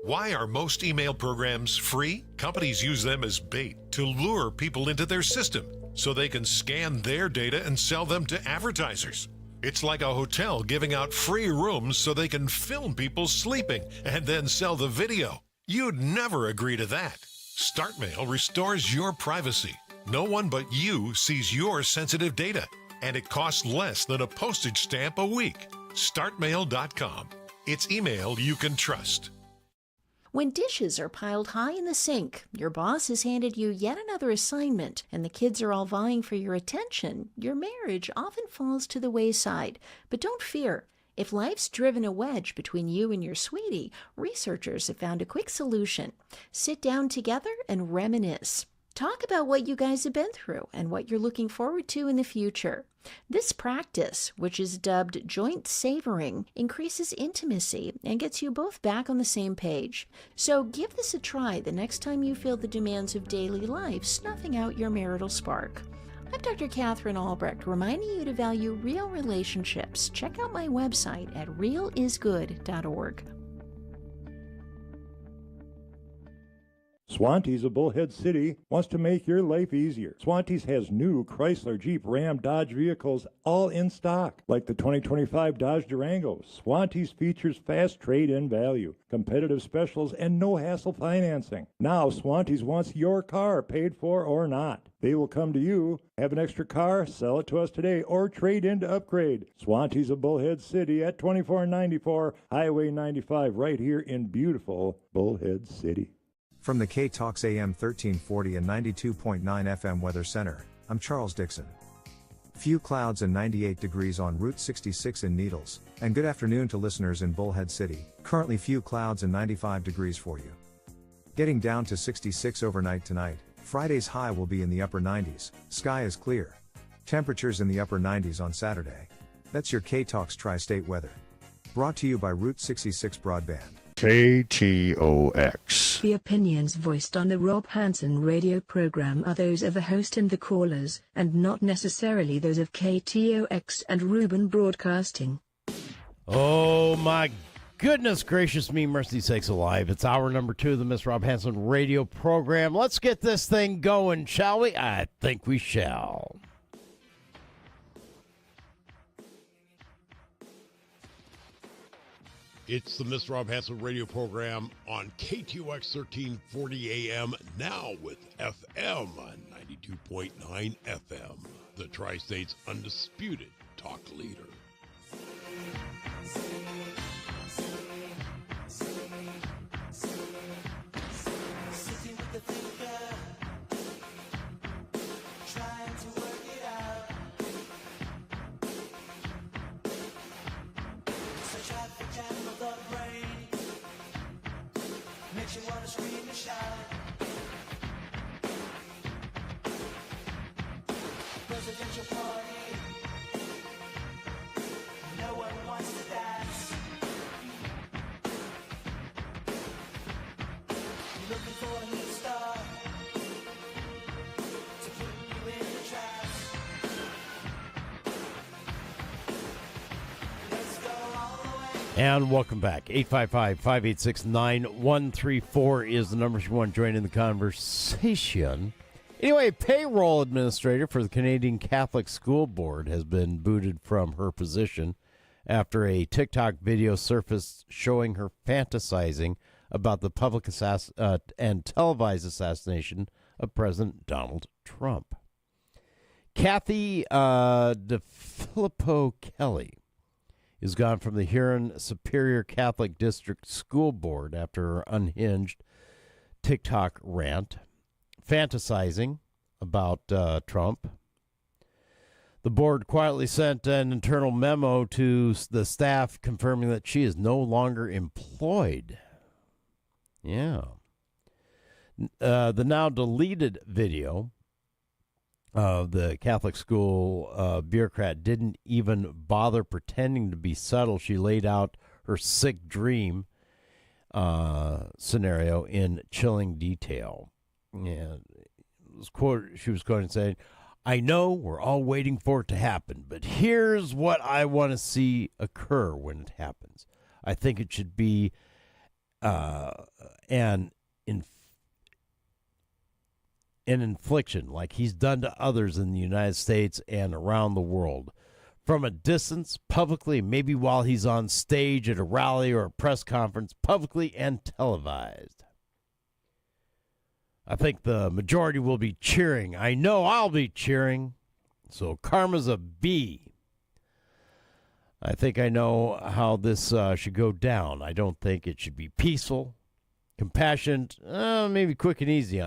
Why are most email programs free? Companies use them as bait to lure people into their system so they can scan their data and sell them to advertisers. It's like a hotel giving out free rooms so they can film people sleeping and then sell the video. You'd never agree to that. StartMail restores your privacy. No one but you sees your sensitive data, and it costs less than a postage stamp a week. StartMail.com. It's email you can trust. When dishes are piled high in the sink, your boss has handed you yet another assignment, and the kids are all vying for your attention, your marriage often falls to the wayside. But don't fear. If life's driven a wedge between you and your sweetie, researchers have found a quick solution. Sit down together and reminisce. Talk about what you guys have been through and what you're looking forward to in the future. This practice, which is dubbed joint savoring, increases intimacy and gets you both back on the same page. So give this a try the next time you feel the demands of daily life snuffing out your marital spark. I'm Dr. Catherine Albrecht, reminding you to value real relationships. Check out my website at realisgood.org. Swantee's of Bullhead City wants to make your life easier. Swantee's has new Chrysler, Jeep, Ram, Dodge vehicles all in stock, like the 2025 Dodge Durango. Swantee's features fast trade-in value, competitive specials, and no-hassle financing. Now Swantee's wants your car, paid for or not. They will come to you, have an extra car, sell it to us today, or trade in to upgrade. Swantee's of Bullhead City at 2494 Highway 95, right here in beautiful Bullhead City. From the KTOX AM 1340 and 92.9 FM Weather Center, I'm Charles Dixon. Few clouds and 98 degrees on Route 66 in Needles, and good afternoon to listeners in Bullhead City. Currently few clouds and 95 degrees for you. Getting down to 66 overnight tonight. Friday's high will be in the upper 90s, sky is clear. Temperatures in the upper 90s on Saturday. That's your KTOX Tri-State weather. Brought to you by Route 66 Broadband. KTOX. The opinions voiced on the Rob Hanson radio program are those of the host and the callers, and not necessarily those of KTOX and Reuben Broadcasting. Oh my goodness gracious me, mercy sakes alive. It's hour number 2 of the Miss Rob Hanson radio program. Let's get this thing going, shall we? I think we shall. It's the Miss Rob Hanson radio program on KTOX 1340 AM, now with FM 92.9 FM, the Tri-State's undisputed talk leader. Sitting with the thinker. And welcome back. 855-586-9134 is the number if you want to join in the conversation. Anyway, payroll administrator for the Canadian Catholic School Board has been booted from her position after a TikTok video surfaced showing her fantasizing about the public and televised assassination of President Donald Trump. Kathy DeFilippo Kelly is gone from the Huron Superior Catholic District School Board after her unhinged TikTok rant, fantasizing about Trump. The board quietly sent an internal memo to the staff confirming that she is no longer employed. Yeah. The now deleted video of the Catholic school bureaucrat didn't even bother pretending to be subtle. She laid out her sick dream scenario in chilling detail. Yeah, she was quoted saying, "I know we're all waiting for it to happen, but here's what I want to see occur when it happens. I think it should be an infliction like he's done to others in the United States and around the world. From a distance, publicly, maybe while he's on stage at a rally or a press conference, publicly and televised. I think the majority will be cheering. I know I'll be cheering. So karma's a B. I think I know how this should go down. I don't think it should be peaceful, compassionate, maybe quick and easy.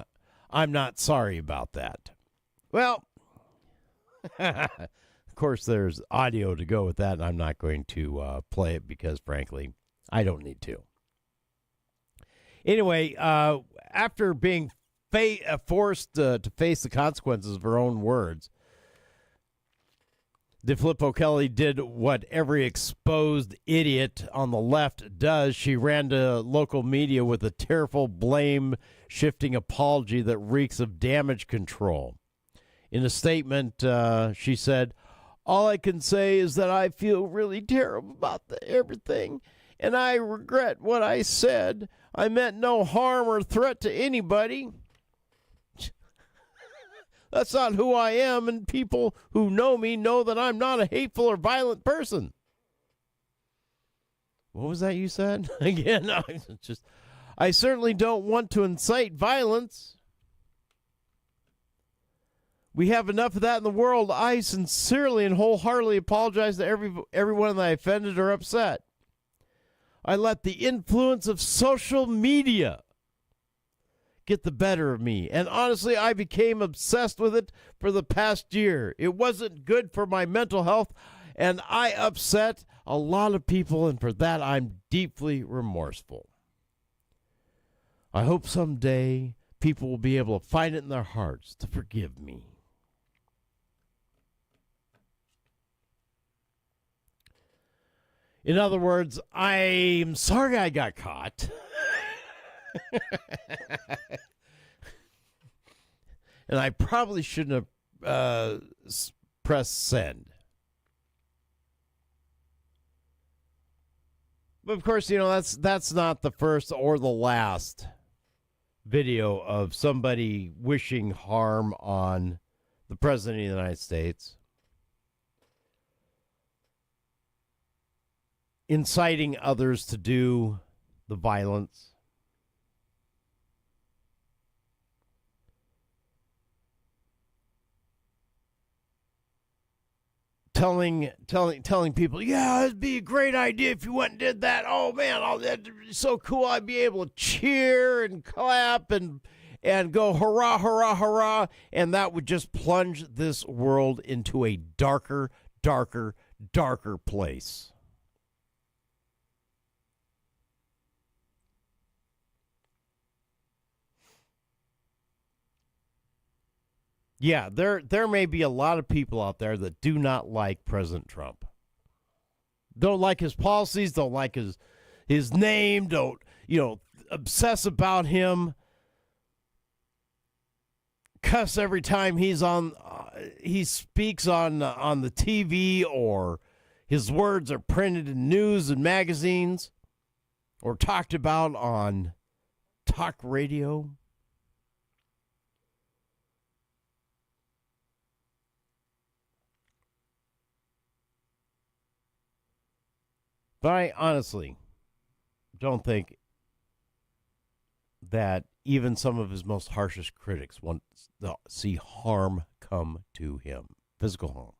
I'm not sorry about that." Well, of course, there's audio to go with that, and I'm not going to play it because, frankly, I don't need to. Anyway, after being forced to face the consequences of her own words, DeFilippo Kelly did what every exposed idiot on the left does. She ran to local media with a tearful, blame-shifting apology that reeks of damage control. In a statement, she said, "All I can say is that I feel really terrible about everything, and I regret what I said. I meant no harm or threat to anybody. That's not who I am, and people who know me know that I'm not a hateful or violent person." What was that you said? Again, I certainly don't want to incite violence. We have enough of that in the world. I sincerely and wholeheartedly apologize to everyone that I offended or upset. I let the influence of social media get the better of me. And honestly, I became obsessed with it for the past year. It wasn't good for my mental health, and I upset a lot of people, and for that, I'm deeply remorseful. I hope someday people will be able to find it in their hearts to forgive me. In other words, I'm sorry I got caught. And I probably shouldn't have pressed send. But of course, that's not the first or the last video of somebody wishing harm on the President of the United States, inciting others to do the violence. Telling people, yeah, it'd be a great idea if you went and did that. Oh man, that'd be so cool. I'd be able to cheer and clap and go hurrah, hurrah, hurrah, and that would just plunge this world into a darker, darker, darker place. Yeah, there may be a lot of people out there that do not like President Trump. Don't like his policies, don't like his name, don't, obsess about him. Cuss every time he speaks on the TV, or His words are printed in news and magazines or talked about on talk radio. But I honestly don't think that even some of his most harshest critics want to see harm come to him, physical harm.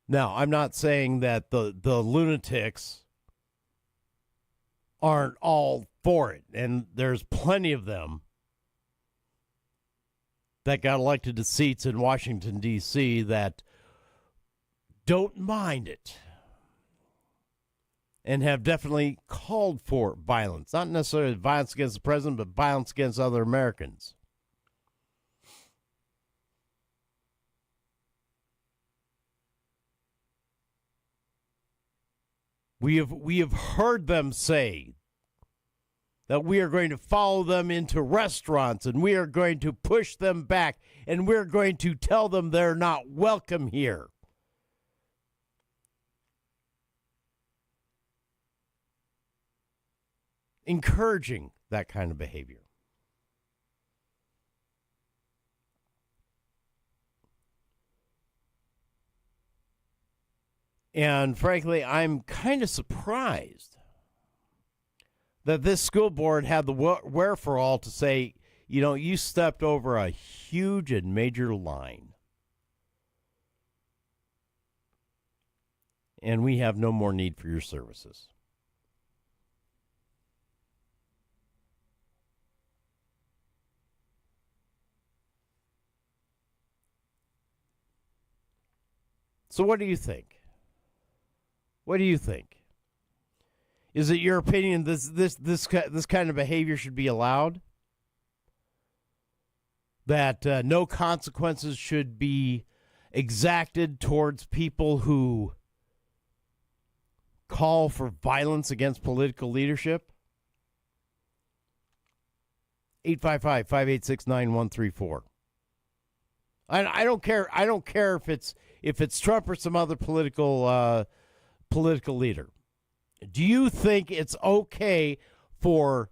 Now, I'm not saying that the lunatics aren't all for it, and there's plenty of them that got elected to seats in Washington, D.C. that don't mind it and have definitely called for violence. Not necessarily violence against the president, but violence against other Americans. We have heard them say that we are going to follow them into restaurants and we are going to push them back and we're going to tell them they're not welcome here. Encouraging that kind of behavior. And frankly, I'm kind of surprised that this school board had the wherewithal to say, you know, you stepped over a huge and major line. And we have no more need for your services. So what do you think? What do you think? Is it your opinion this kind of behavior should be allowed? That no consequences should be exacted towards people who call for violence against political leadership? 855-586-9134. I don't care. I don't care if it's Trump or some other political leader. Do you think it's okay for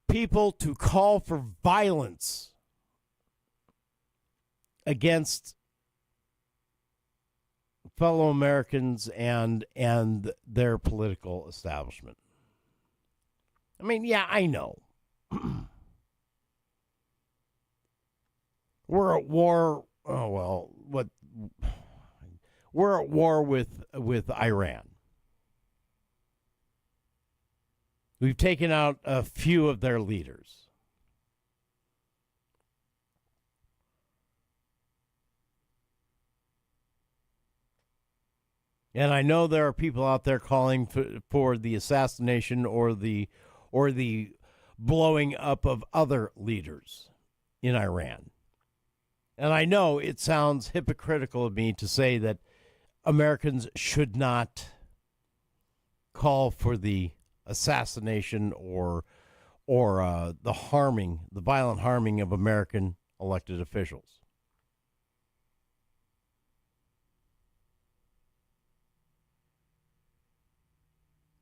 people to call for violence against fellow Americans and their political establishment? I mean, yeah, I know. We're at war. Oh, well, what? We're at war with Iran. We've taken out a few of their leaders. And I know there are people out there calling for the assassination or the blowing up of other leaders in Iran. And I know it sounds hypocritical of me to say that Americans should not call for the assassination or the violent harming of American elected officials.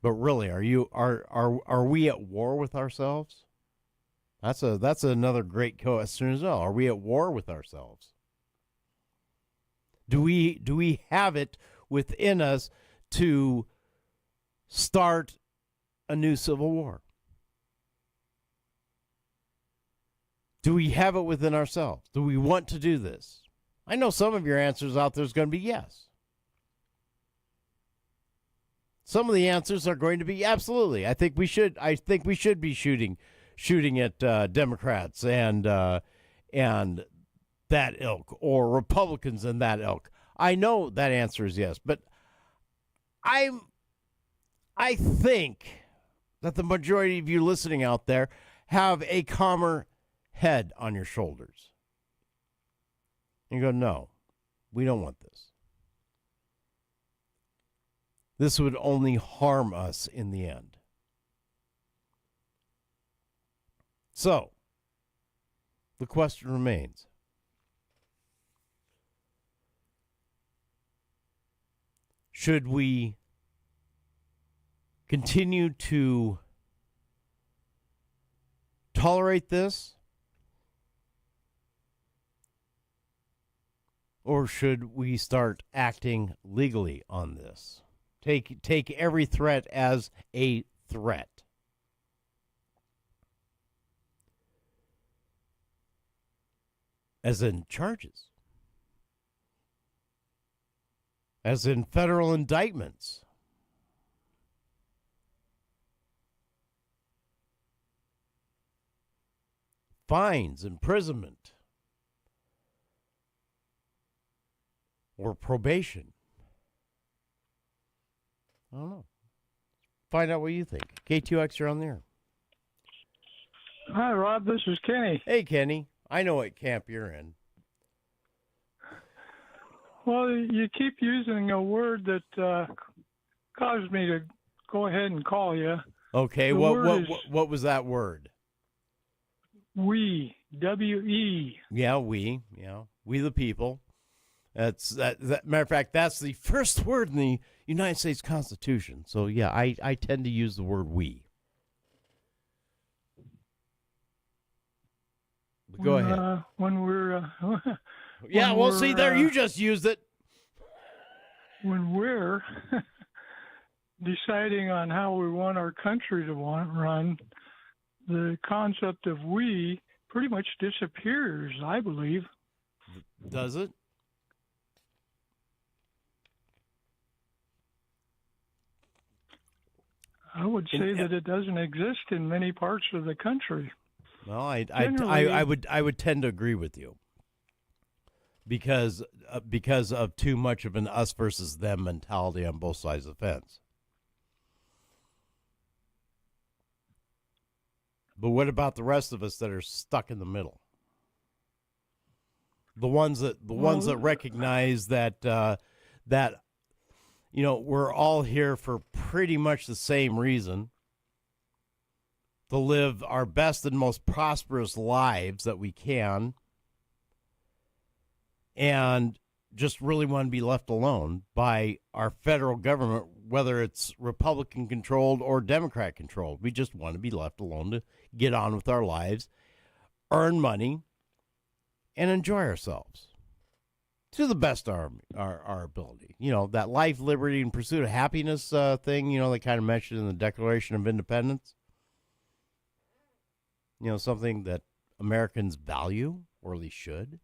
But really, are we at war with ourselves? That's another great question as well. Are we at war with ourselves? Do we have it within us to start a new civil war? Do we have it within ourselves? Do we want to do this? I know some of your answers out there is going to be yes. Some of the answers are going to be absolutely. I think we should be shooting at Democrats and that ilk, or Republicans and that ilk. I know that answer is yes, but I think that the majority of you listening out there have a calmer head on your shoulders. And you go, no, we don't want this. This would only harm us in the end. So, The question remains, should we continue to tolerate this? Or should we start acting legally on this? Take every threat as a threat. As in charges. As in federal indictments. Fines, imprisonment, or probation. I don't know. Find out what you think. KTOX, you're on the air. Hi, Rob. This is Kenny. Hey, Kenny. I know what camp you're in. Well, you keep using a word that caused me to go ahead and call you. Okay, what was that word? We, W-E. Yeah, we the people. That matter of fact, that's the first word in the United States Constitution. So yeah, I tend to use the word we. But go ahead. When we're yeah, well, see there, you just used it. When we're deciding on how we want our country to run, the concept of we pretty much disappears, I believe. Does it? I would say that it doesn't exist in many parts of the country. Well, I would tend to agree with you because of too much of an us versus them mentality on both sides of the fence. But what about the rest of us that are stuck in the middle? The ones that recognize that we're all here for pretty much the same reason, to live our best and most prosperous lives that we can, and just really want to be left alone by our federal government, whether it's Republican controlled or Democrat controlled. We just want to be left alone to get on with our lives, earn money, and enjoy ourselves to the best of our ability. You know, that life, liberty, and pursuit of happiness thing, they kind of mentioned in the Declaration of Independence. Something that Americans value, or at least should.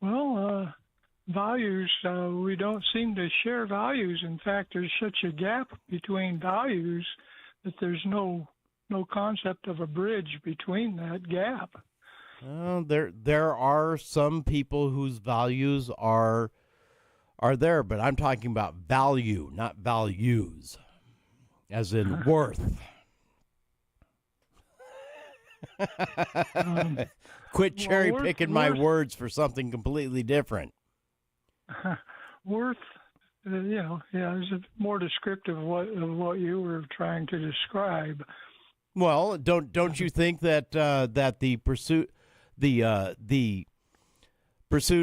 Well, values, we don't seem to share values. In fact, there's such a gap between values that there's no concept of a bridge between that gap. There are some people whose values are there, but I'm talking about value, not values, as in worth. Quit cherry picking my words for something completely different. Worth, is more descriptive of what you were trying to describe. Well, don't you think that the pursuit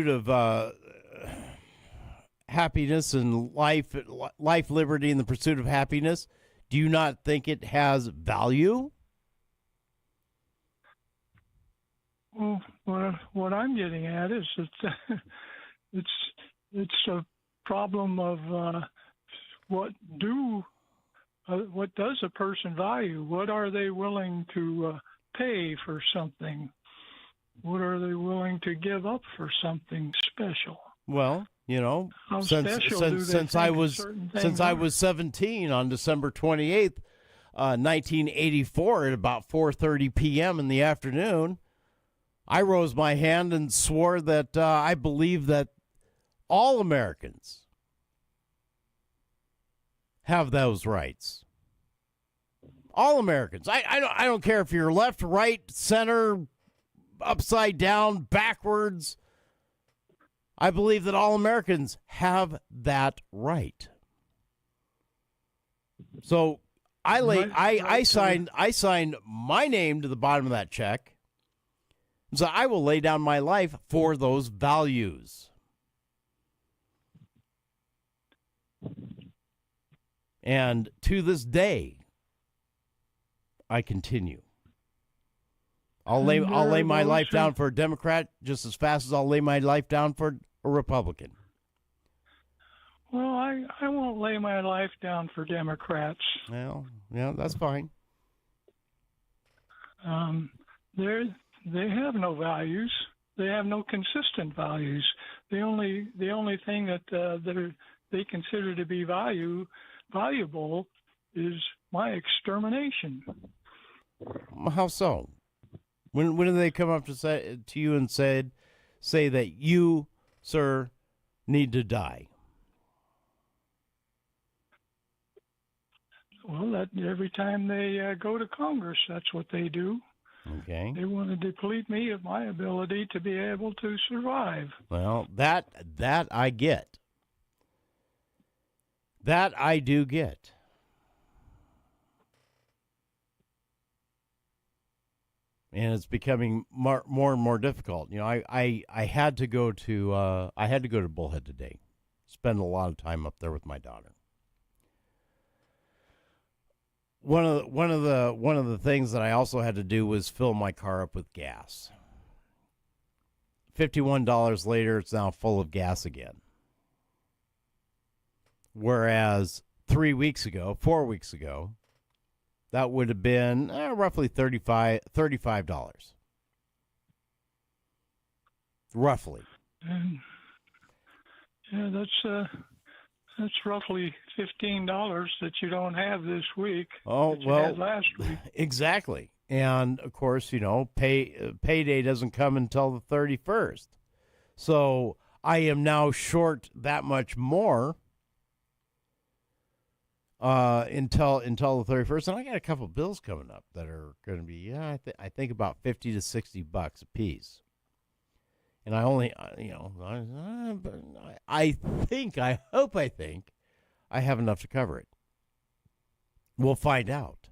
of happiness and life, liberty, and the pursuit of happiness, do you not think it has value? Well, what I'm getting at is it's a problem of what does a person value? What are they willing to pay for something? What are they willing to give up for something special? Well, since I was 17 on December 28th, 1984, at about 4:30 p.m. in the afternoon, I rose my hand and swore that I believe that all Americans have those rights. All Americans. I don't care if you're left, right, center, upside down, backwards. I believe that all Americans have that right. So I signed my name to the bottom of that check. So I will lay down my life for those values. And to this day, I continue. I'll lay my life down for a Democrat just as fast as I'll lay my life down for a Republican. Well, I won't lay my life down for Democrats. Well, yeah, that's fine. They have no values. They have no consistent values. The only thing that they consider to be valuable is my extermination. How so? When do they come up to you and say that you, sir, need to die? Well, that every time they go to Congress, that's what they do. Okay. They want to deplete me of my ability to be able to survive. Well, that I get. That I do get. And it's becoming more and more difficult. You know, I had to go to Bullhead today. Spend a lot of time up there with my daughter. One of the things that I also had to do was fill my car up with gas. $51 later, it's now full of gas again. Whereas 4 weeks ago, that would have been roughly $35. Roughly. And yeah, that's roughly $15 that you don't have this week. Oh, that you well, had last week. Exactly. And of course, you know, payday doesn't come until the 31st. So I am now short that much more until the 31st. And I got a couple of bills coming up that are going to be, I think about $50 to $60 a piece. And I only, I hope I have enough to cover it. We'll find out.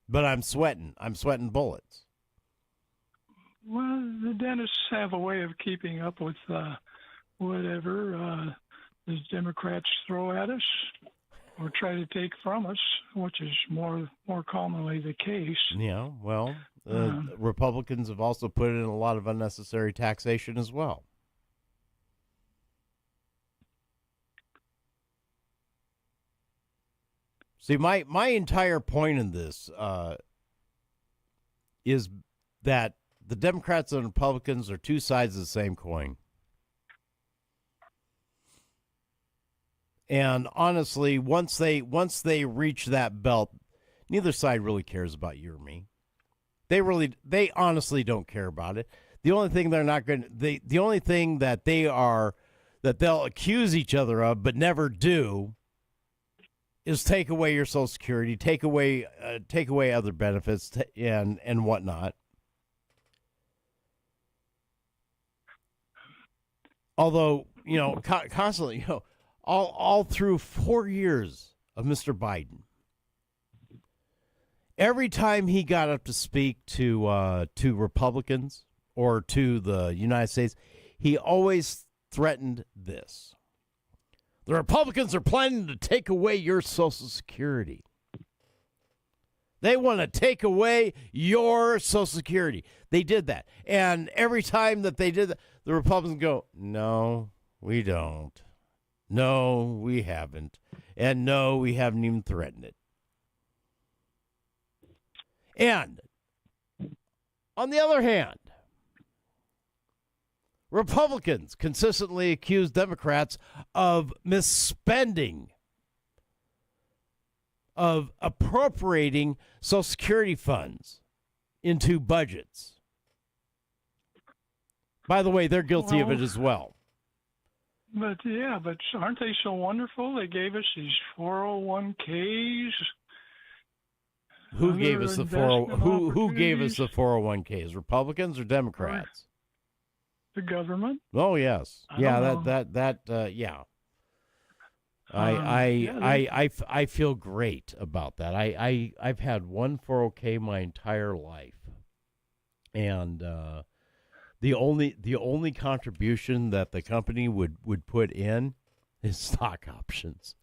But I'm sweating bullets. Well, the dentists have a way of keeping up with whatever the Democrats throw at us or try to take from us, which is more commonly the case. Yeah, well, Republicans have also put in a lot of unnecessary taxation as well. See, my entire point in this is that the Democrats and Republicans are two sides of the same coin. And honestly, once they reach that belt, neither side really cares about you or me. They honestly don't care about it. The only thing the only thing that they'll accuse each other of but never do is take away your Social Security, take away other benefits and whatnot. Although, you know, constantly, you know, all through 4 years of Mr. Biden, every time he got up to speak to Republicans or to the United States, he always threatened this. The Republicans are planning to take away your Social Security. They want to take away your Social Security. They did that. And every time that they did that, the Republicans go, no, we don't. No, we haven't. And no, we haven't even threatened it. And on the other hand, Republicans consistently accuse Democrats of misspending, of appropriating Social Security funds into budgets. By the way, they're guilty of it as well. But aren't they so wonderful? They gave us these 401ks. Who gave us the 401ks? Republicans or Democrats? The government. Oh yes, yeah. Yeah. I feel great about that. I've had one 401k my entire life, and the only contribution that the company would put in is stock options.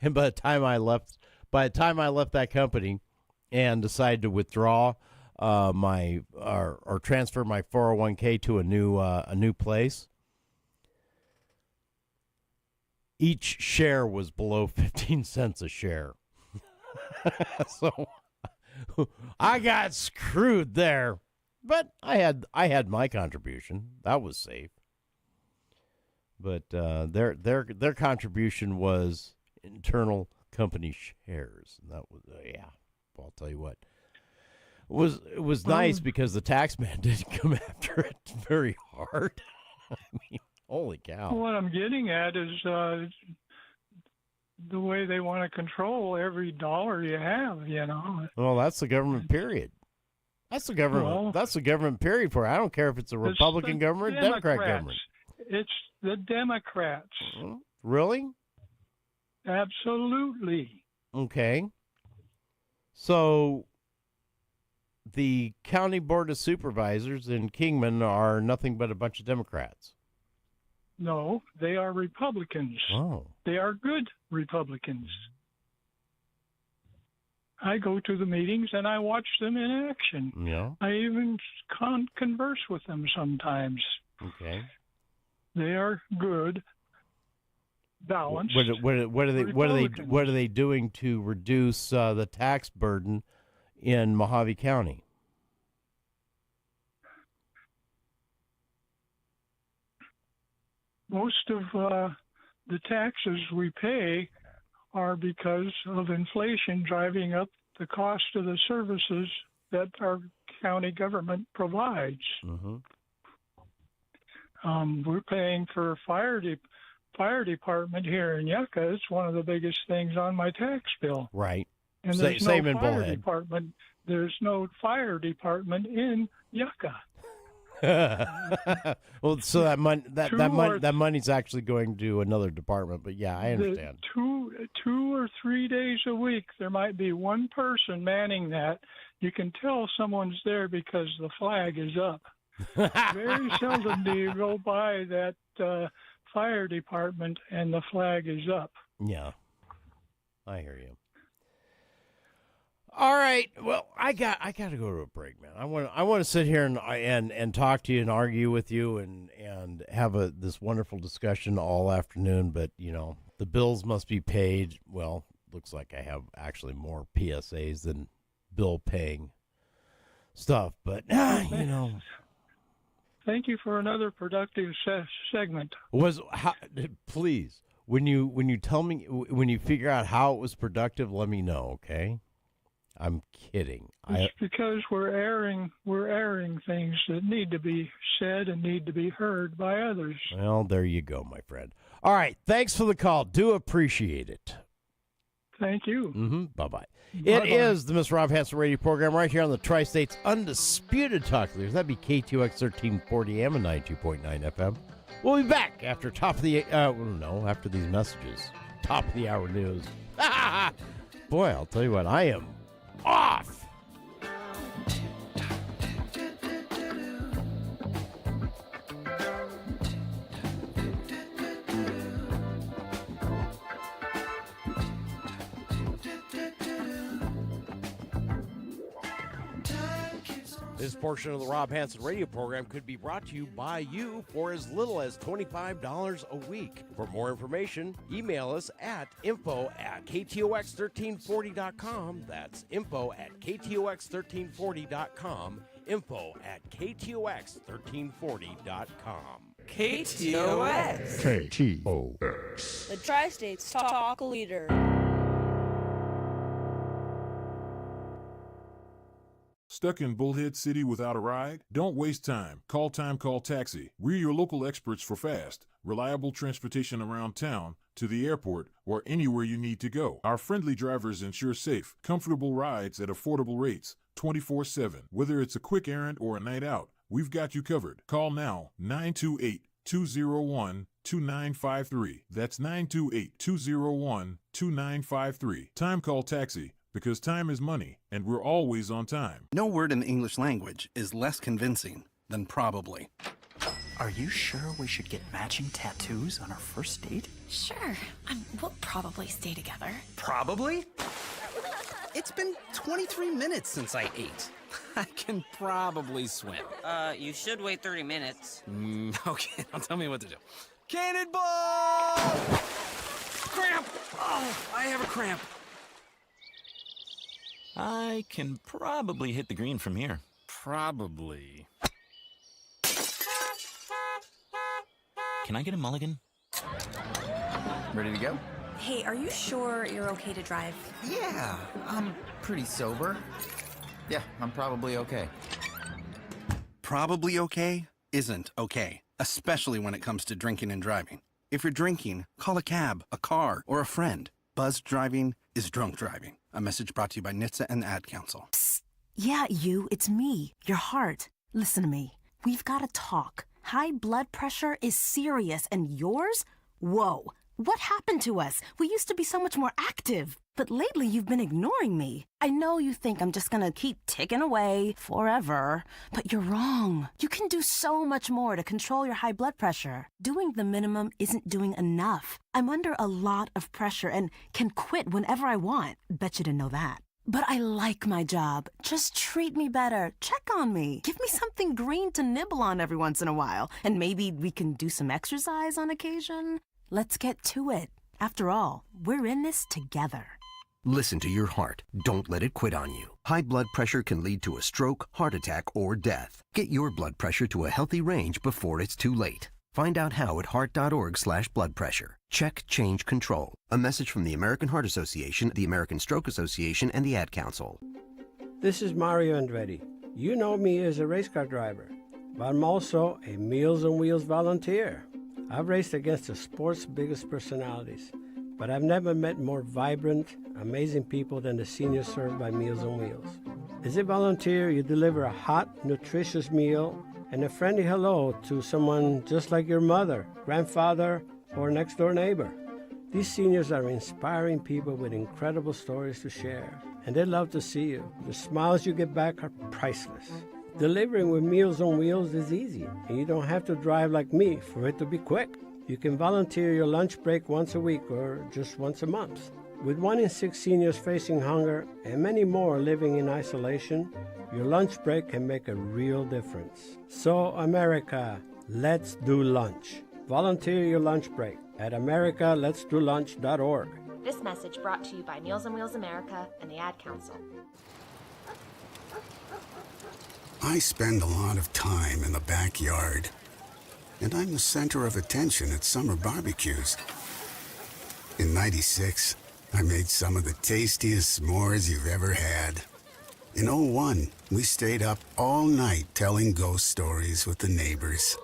And by the time I left that company and decided to withdraw or transfer my 401k to a new place, each share was below 15 cents a share. So I got screwed there. But I had my contribution. That was safe. But their contribution was internal company shares. And that was I'll tell you what. It was nice because the tax man didn't come after it very hard. I mean, holy cow. What I'm getting at is the way they want to control every dollar you have, Well, that's the government period. That's the government. Well, that's the government period for it. I don't care if it's a Republican government or Democrat government. It's the Democrats. Really? Absolutely. Okay. So the county board of supervisors in Kingman are nothing but a bunch of Democrats. No, they are Republicans. Oh. They are good Republicans. I go to the meetings and I watch them in action. Yeah. I even converse with them sometimes. Okay. They are good, balanced. What are they doing to reduce the tax burden in Mojave County? Most of the taxes we pay are because of inflation driving up the cost of the services that our county government provides. Mm-hmm. We're paying for fire department here in Yucca. It's one of the biggest things on my tax bill. Right. And there's Same no in fire Bullhead. department. There's no fire department in Yucca. Well, so that money's actually going to another department. But yeah, I understand. 2 or 3 days a week, there might be one person manning that. You can tell someone's there because the flag is up. Very seldom do you go by that fire department and the flag is up. Yeah, I hear you. All right. Well, I got to go to a break, man. I want to sit here and talk to you and argue with you and have this wonderful discussion all afternoon. But the bills must be paid. Well, looks like I have actually more PSAs than bill paying stuff. But Thank you for another productive segment. Please, when you tell me, when you figure out how it was productive, let me know, okay? I'm kidding. It's because we're airing things that need to be said and need to be heard by others. Well, there you go, my friend. All right, thanks for the call. Do appreciate it. Thank you. Mm-hmm. Bye-bye. It is the Mr. Rob Hanson radio program right here on the Tri-State's Undisputed Talk Leaders. That'd be KTOX 1340 AM and 92.9 FM. We'll be back after after these messages. Top of the hour news. Boy, I'll tell you what, I am off. This portion of the Rob Hanson radio program could be brought to you by you for as little as $25 a week. For more information, email us at info@ktox1340.com. That's info@ktox1340.com. info@ktox1340.com. KTOX. KTOX. The Tri-State's Talk Leader. Stuck in Bullhead City without a ride? Don't waste time. Call Taxi. We're your local experts for fast, reliable transportation around town, to the airport, or anywhere you need to go. Our friendly drivers ensure safe, comfortable rides at affordable rates, 24/7. Whether it's a quick errand or a night out, we've got you covered. Call now, 928 928-201-2953. That's 928-201-2953. Time Call Taxi, because time is money, and we're always on time. No word in the English language is less convincing than probably. Are you sure we should get matching tattoos on our first date? Sure. We'll probably stay together. Probably? It's been 23 minutes since I ate. I can probably swim. You should wait 30 minutes. Okay, now tell me what to do. Cannonball! Cramp! Oh, I have a cramp. I can probably hit the green from here. Probably. Can I get a mulligan? Ready to go? Hey, are you sure you're okay to drive? Yeah, I'm pretty sober. Yeah, I'm probably okay. Probably okay isn't okay, especially when it comes to drinking and driving. If you're drinking, call a cab, a car, or a friend. Buzzed driving is drunk driving. A message brought to you by NHTSA and the Ad Council. Psst. Yeah, it's me, your heart. Listen to me. We've got to talk. High blood pressure is serious, and yours? Whoa. What happened to us? We used to be so much more active. But lately, you've been ignoring me. I know you think I'm just gonna keep ticking away forever, but you're wrong. You can do so much more to control your high blood pressure. Doing the minimum isn't doing enough. I'm under a lot of pressure and can quit whenever I want. Bet you didn't know that. But I like my job. Just treat me better. Check on me. Give me something green to nibble on every once in a while. And maybe we can do some exercise on occasion. Let's get to it. After all, we're in this together. Listen to your heart. Don't let it quit on you. High blood pressure can lead to a stroke, heart attack, or death. Get your blood pressure to a healthy range before it's too late. Find out how at heart.org/blood pressure. Check, change, control. A message from the American Heart Association, the American Stroke Association, and the Ad Council. This is Mario Andretti. You know me as a race car driver, but I'm also a Meals on Wheels volunteer. I've raced against the sport's biggest personalities, but I've never met more vibrant, amazing people than the seniors served by Meals on Wheels. As a volunteer, you deliver a hot, nutritious meal and a friendly hello to someone just like your mother, grandfather, or next-door neighbor. These seniors are inspiring people with incredible stories to share, and they love to see you. The smiles you get back are priceless. Delivering with Meals on Wheels is easy, and you don't have to drive like me for it to be quick. You can volunteer your lunch break once a week or just once a month. With 1 in 6 seniors facing hunger and many more living in isolation, your lunch break can make a real difference. So, America, let's do lunch. Volunteer your lunch break at americaletsdolunch.org. This message brought to you by Meals on Wheels America and the Ad Council. I spend a lot of time in the backyard, and I'm the center of attention at summer barbecues. In '96, I made some of the tastiest s'mores you've ever had. In '01, we stayed up all night telling ghost stories with the neighbors.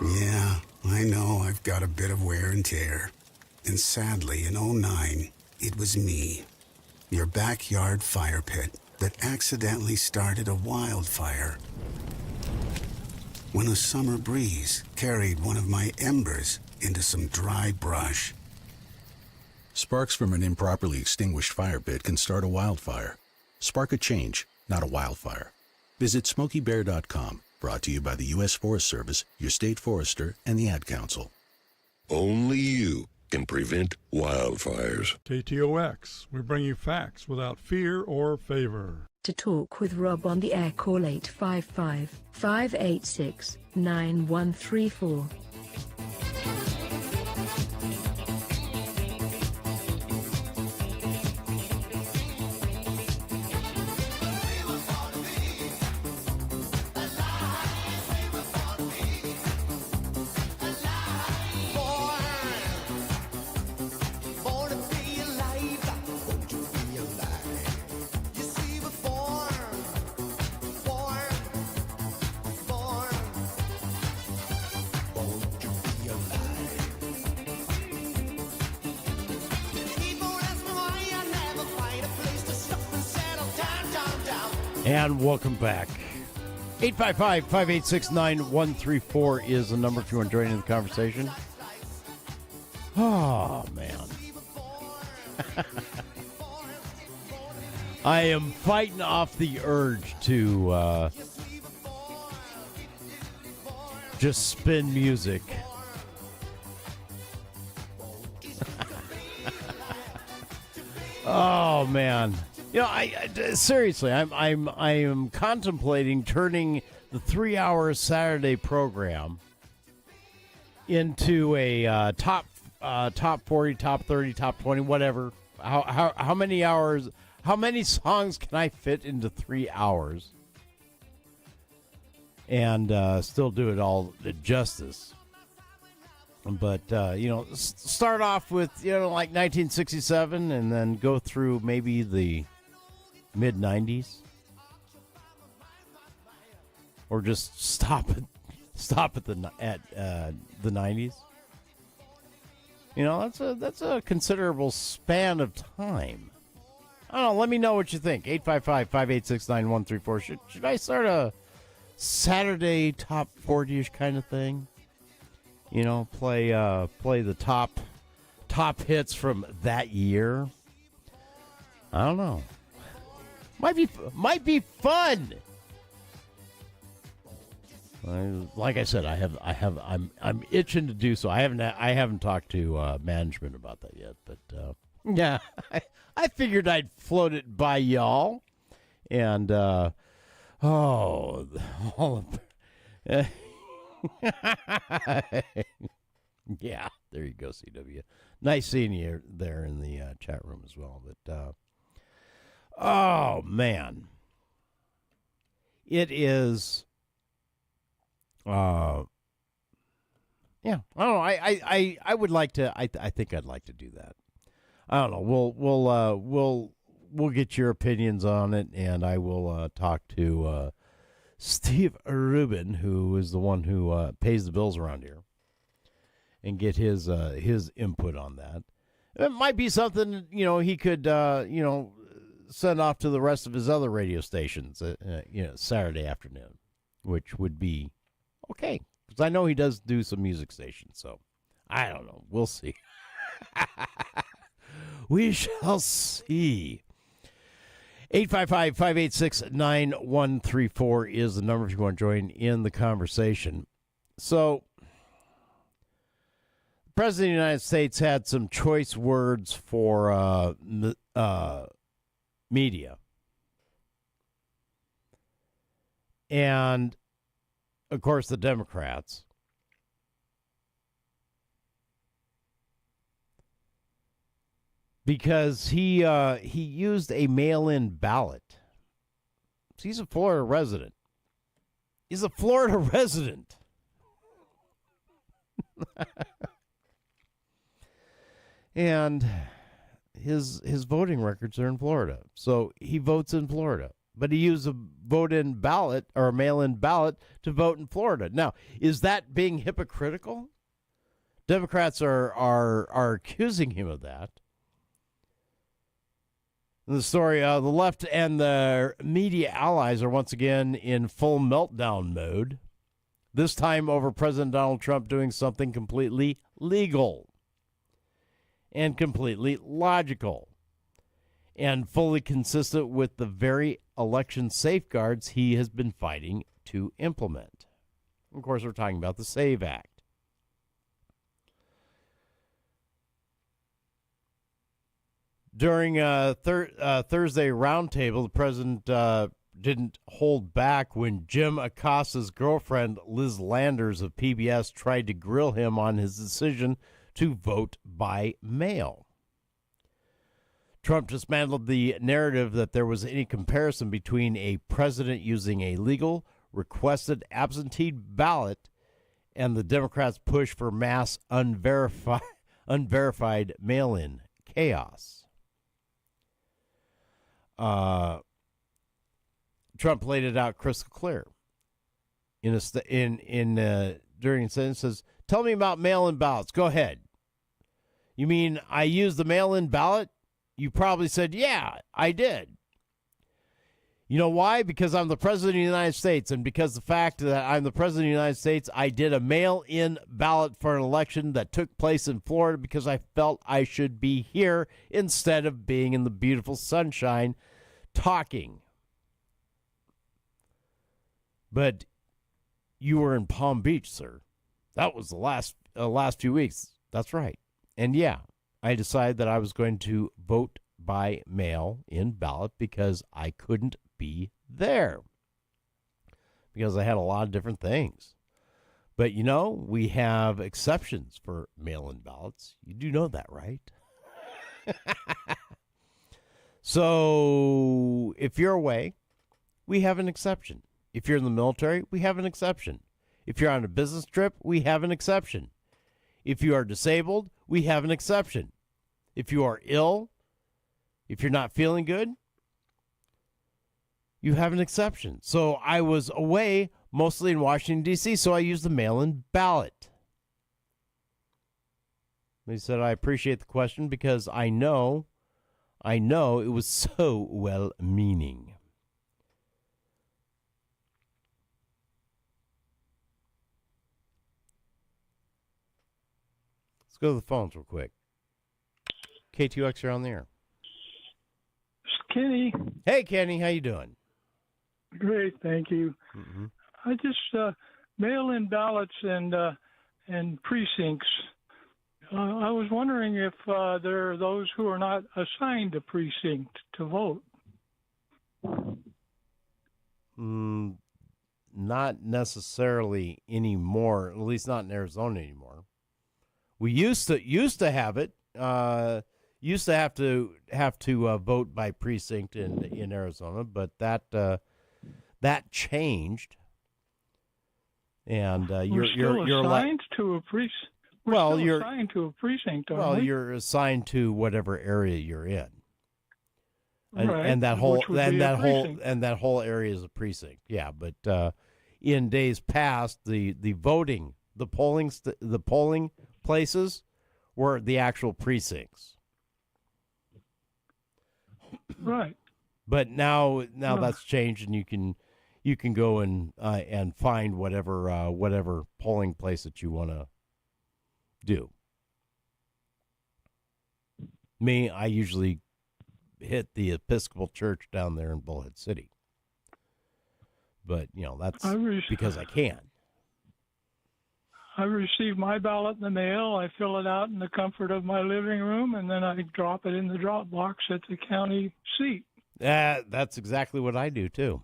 Yeah, I know I've got a bit of wear and tear. And sadly, in '09, it was me, your backyard fire pit, that accidentally started a wildfire. When a summer breeze carried one of my embers into some dry brush. Sparks from an improperly extinguished fire pit can start a wildfire. Spark a change, not a wildfire. Visit SmokeyBear.com, brought to you by the U.S. Forest Service, your state forester, and the Ad Council. Only you can prevent wildfires. KTOX, we bring you facts without fear or favor. To talk with Rob on the air, call 855-586-9134. And welcome back. 855-586-9134 is the number if you want to join in the conversation. Oh, man. I am fighting off the urge to just spin music. Oh, man. You know, I seriously, I am contemplating turning the 3-hour Saturday program into a top 40, top 30, top 20, whatever. How many hours? How many songs can I fit into 3 hours and still do it all justice? But, start off with, like 1967 and then go through maybe the mid-90s. Or just stop at the 90s. That's a considerable span of time. I don't know. Let me know what you think. 855-586-9134. Should I start a Saturday top 40-ish kind of thing? Play the top hits from that year. I don't know. Might be fun. Like I said, I'm itching to do so. I haven't talked to management about that yet, but yeah, I figured I'd float it by y'all, and yeah, there you go, CW. Nice seeing you there in the chat room as well. But oh man, it is. Yeah, I don't know. I would like to. I think I'd like to do that. I don't know. We'll get your opinions on it, and I will talk to Steve Rubin, who is the one who pays the bills around here, and get his input on that. It might be something he could send off to the rest of his other radio stations, Saturday afternoon, which would be okay, because I know he does do some music stations. So I don't know. We'll see. We shall see. 855-586-9134 is the number if you want to join in the conversation. So, the President of the United States had some choice words for media. And, of course, the Democrats. Because he used a mail-in ballot. He's a Florida resident. He's a Florida resident. And his voting records are in Florida. So he votes in Florida. But he used a vote-in ballot or a mail-in ballot to vote in Florida. Now, is that being hypocritical? Democrats are accusing him of that. The story, the left and the media allies are once again in full meltdown mode, this time over President Donald Trump doing something completely legal and completely logical and fully consistent with the very election safeguards he has been fighting to implement. Of course, we're talking about the SAVE Act. During Thursday roundtable, the president didn't hold back when Jim Acosta's girlfriend, Liz Landers of PBS, tried to grill him on his decision to vote by mail. Trump dismantled the narrative that there was any comparison between a president using a legal, requested absentee ballot and the Democrats' push for mass unverified mail-in chaos. Trump laid it out crystal clear. During a sentence, says, "Tell me about mail-in ballots. Go ahead. You mean I used the mail-in ballot? You probably said, yeah, I did. You know why? Because I'm the President of the United States, and because the fact that I'm the President of the United States, I did a mail-in ballot for an election that took place in Florida because I felt I should be here instead of being in the beautiful sunshine talking. But you were in Palm Beach, sir. That was the last few weeks. That's right. And yeah, I decided that I was going to vote by mail-in ballot because I couldn't be there because I had a lot of different things. But, you know, we have exceptions for mail-in ballots. You do know that, right? So if you're away, we have an exception. If you're in the military, we have an exception. If you're on a business trip, we have an exception. If you are disabled, we have an exception. If you are ill, if you're not feeling good, you have an exception. So I was away mostly in Washington, D.C., so I used the mail-in ballot. He said, I appreciate the question because I know it was so well-meaning. Let's go to the phones real quick. KTOX, you're on the air. It's Kenny. Hey, Kenny, how you doing? Great, thank you. Mm-hmm. I just mail-in ballots and precincts. I was wondering if there are those who are not assigned a precinct to vote. Not necessarily anymore, at least not in Arizona anymore. We used to have it. Used to have to vote by precinct in Arizona, but that changed. And you're assigned to a precinct. Well, you're assigned to a precinct. Well, we? You're assigned to whatever area you're in, right. and that whole area is a precinct. Yeah, but in days past, the polling places were the actual precincts. Right. But now that's changed, and you can go and find whatever polling place that you want to do. Me, I usually hit the Episcopal Church down there in Bullhead City. But, that's because I can. I receive my ballot in the mail. I fill it out in the comfort of my living room, and then I drop it in the drop box at the county seat. That's exactly what I do, too.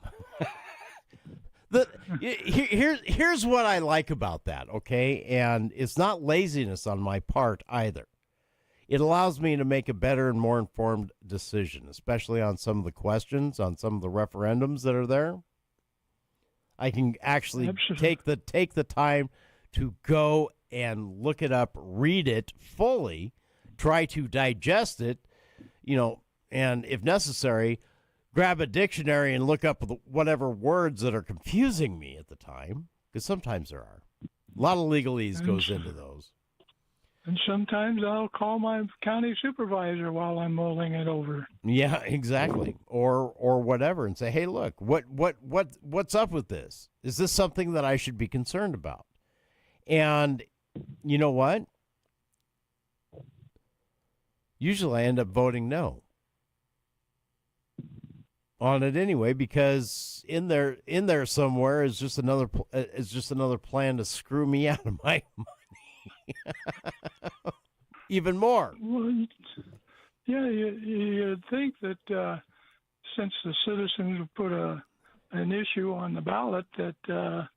Here's what I like about that, okay? And it's not laziness on my part either. It allows me to make a better and more informed decision, especially on some of the questions, on some of the referendums that are there. I can actually take the time to go and look it up, read it fully, try to digest it, and if necessary, grab a dictionary and look up whatever words that are confusing me at the time, because sometimes there are. A lot of legalese goes into those. And sometimes I'll call my county supervisor while I'm mulling it over. Yeah, exactly. Or whatever, and say, hey, look, what's up with this? Is this something that I should be concerned about? And you know what? Usually I end up voting no on it anyway, because in there somewhere is just another plan to screw me out of my money even more. Well, yeah, you'd think that since the citizens put an issue on the ballot, that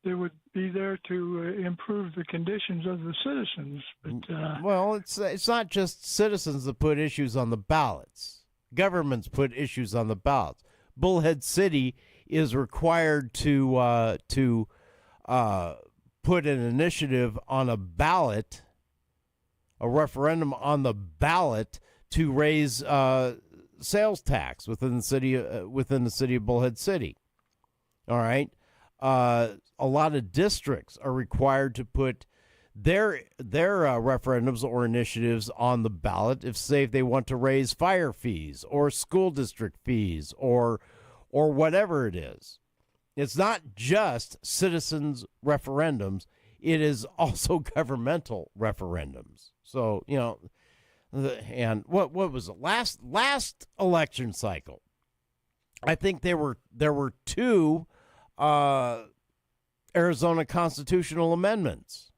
they would be there to improve the conditions of the citizens. But well, it's not just citizens that put issues on the ballots. Governments put issues on the ballots. Bullhead City is required to put an initiative on a ballot, a referendum on the ballot to raise sales tax within the city of Bullhead City. All right, a lot of districts are required to put their referendums or initiatives on the ballot if they want to raise fire fees or school district fees or or whatever it is. It's not just citizens' referendums. It is also governmental referendums. So, and what was it? Last election cycle, I think there were two Arizona constitutional amendments.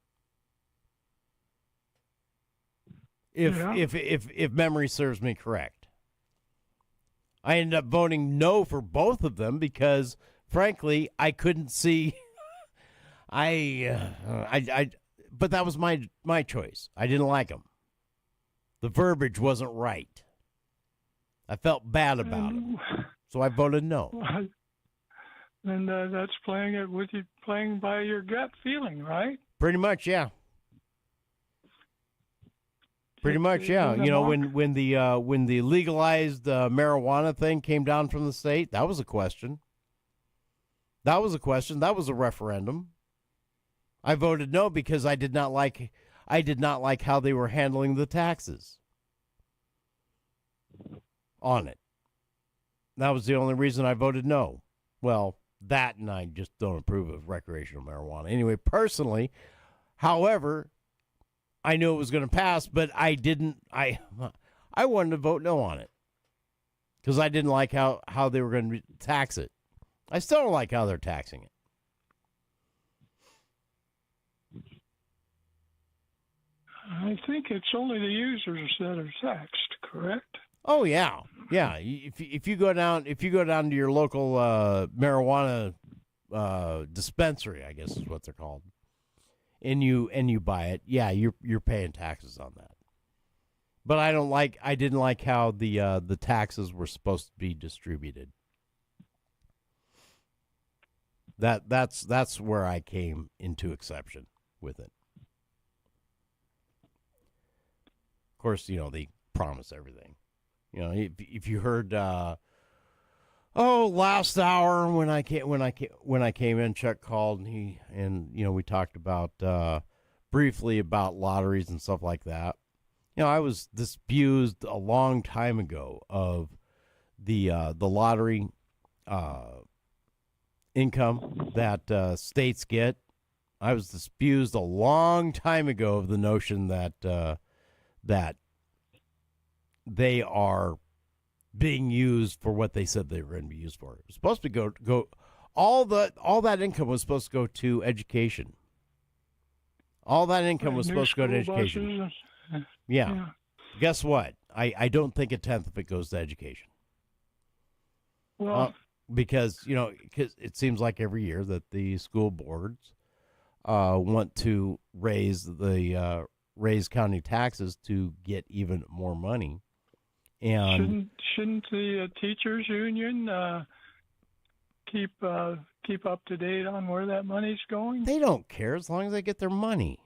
If memory serves me correct. I ended up voting no for both of them because, frankly, I couldn't see. But that was my choice. I didn't like them. The verbiage wasn't right. I felt bad about it, so I voted no. And that's playing by your gut feeling, right? Pretty much, yeah. Pretty much, yeah. When the legalized marijuana thing came down from the state, that was a question. That was a referendum. I voted no because I did not like how they were handling the taxes on it. That was the only reason I voted no. Well, that, and I just don't approve of recreational marijuana. Anyway, personally, however, I knew it was going to pass, but I didn't. I wanted to vote no on it because I didn't like how they were going to tax it. I still don't like how they're taxing it. I think it's only the users that are taxed, correct? Oh yeah, yeah. If you go down to your local marijuana dispensary, I guess is what they're called, and you buy it, yeah, you're paying taxes on that. But I didn't like how the taxes were supposed to be distributed. That's where I came into exception with it. Of course, they promise everything. If you heard, last hour when I came in, Chuck called and we talked about briefly about lotteries and stuff like that. I was disabused a long time ago of the lottery income that states get. I was disabused a long time ago of the notion that they are being used for what they said they were going to be used for. It was supposed to go all that income was supposed to go to education. All that income was supposed to go to education. Yeah. Guess what? I don't think a tenth of it goes to education. Well, because it seems like every year that the school boards want to raise county taxes to get even more money. And shouldn't the teachers union keep up to date on where that money's going? They don't care as long as they get their money.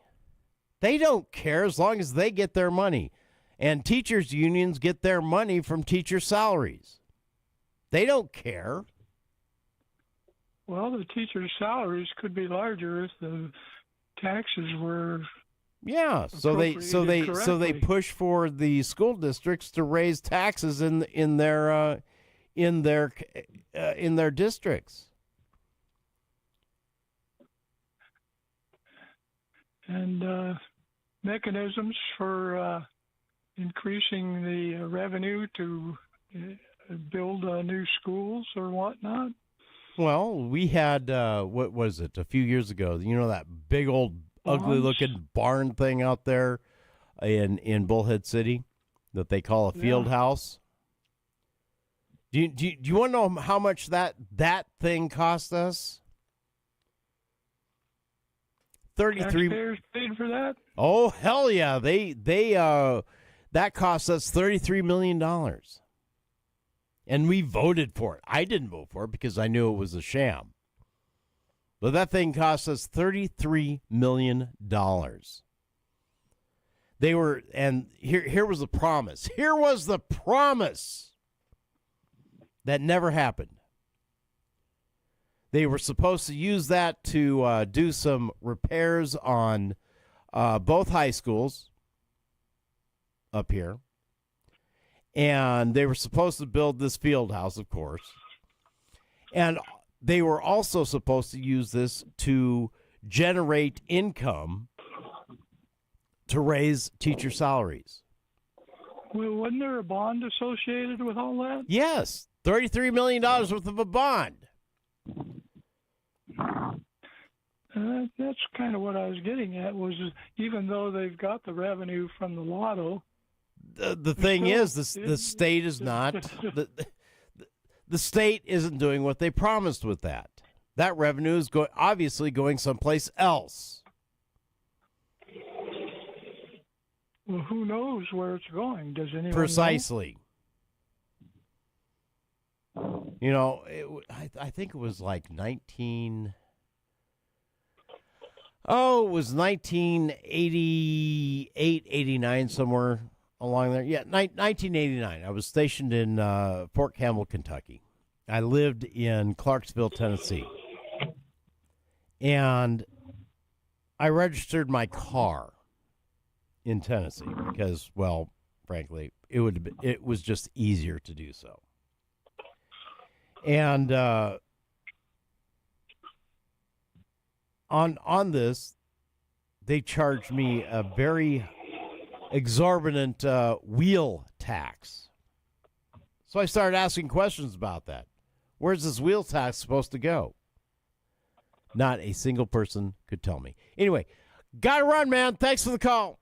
They don't care as long as they get their money. And teachers unions get their money from teacher salaries. They don't care. Well, the teachers' salaries could be larger if the taxes were. Yeah, so they push for the school districts to raise taxes in their districts. And mechanisms for increasing the revenue to build new schools or whatnot. Well, we had what was it a few years ago? That big old ugly-looking barn thing out there in Bullhead City that they call a field house. Do you want to know how much that thing cost us? 33. Taxpayers paid for that? Oh hell yeah! They that cost us $33 million, and we voted for it. I didn't vote for it because I knew it was a sham. But that thing cost us $33 million. They were, and here was the promise. Here was the promise that never happened. They were supposed to use that to do some repairs on both high schools up here. And they were supposed to build this field house, of course. And they were also supposed to use this to generate income to raise teacher salaries. Well, wasn't there a bond associated with all that? Yes, $33 million worth of a bond. That's kind of what I was getting at, was even though they've got the revenue from the lotto. The thing is, the state is not, the state isn't doing what they promised with that. That revenue is obviously going someplace else. Well, who knows where it's going? Does anyone Precisely. Know? You know, I think it was like it was 1988, 89, somewhere along there. Yeah, 1989. I was stationed in Fort Campbell, Kentucky. I lived in Clarksville, Tennessee. And I registered my car in Tennessee because, well, frankly, it was just easier to do so. And on this, they charged me a very exorbitant wheel tax. So I started asking questions about that. Where's this wheel tax supposed to go? Not a single person could tell me. Anyway, gotta run, man. Thanks for the call.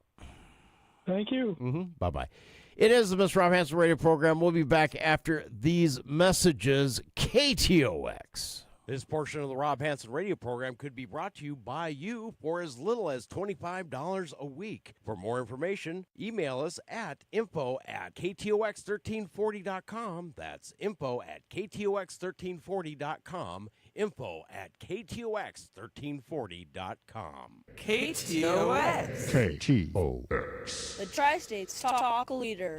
Thank you. Bye-bye. It is the Mr. Rob Hanson radio program. We'll be back after these messages. KTOX. This portion of the Rob Hanson radio program could be brought to you by you for as little as $25 a week. For more information, email us at info@ktox1340.com. That's info@ktox1340.com. info@ktox1340.com. KTOX. KTOX. The Tri-States Talk Leader.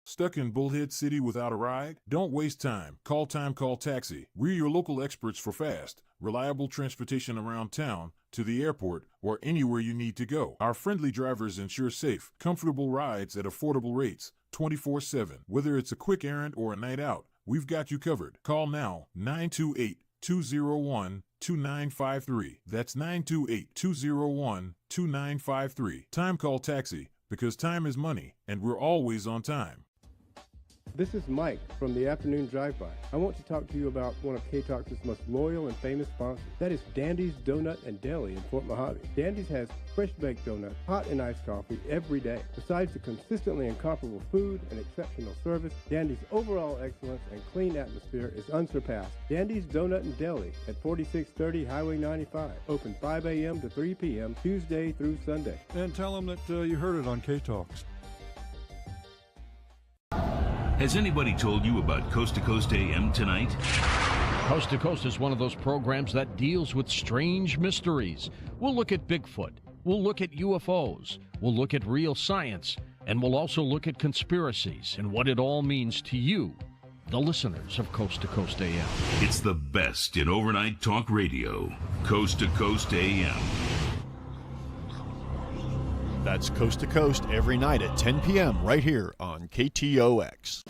Stuck in Bullhead City without a ride? Don't waste time. Call Taxi. We're your local experts for fast, reliable transportation around town, to the airport, or anywhere you need to go. Our friendly drivers ensure safe, comfortable rides at affordable rates, 24/7. Whether it's a quick errand or a night out, we've got you covered. Call now, 928-201-2953. That's 928-201-2953. Time Call Taxi, because time is money, and we're always on time. This is Mike from the Afternoon Drive-By. I want to talk to you about one of KTOX's most loyal and famous sponsors. That is Dandy's Donut and Deli in Fort Mojave. Dandy's has fresh-baked donuts, hot and iced coffee every day. Besides the consistently incomparable food and exceptional service, Dandy's overall excellence and clean atmosphere is unsurpassed. Dandy's Donut and Deli at 4630 Highway 95. Open 5 a.m. to 3 p.m. Tuesday through Sunday. And tell them that you heard it on KTOX. Has anybody told you about Coast to Coast AM tonight? Coast to Coast is one of those programs that deals with strange mysteries. We'll look at Bigfoot. We'll look at UFOs. We'll look at real science. And we'll also look at conspiracies and what it all means to you, the listeners of Coast to Coast AM. It's the best in overnight talk radio. Coast to Coast AM. That's Coast to Coast every night at 10 p.m. right here on KTOX.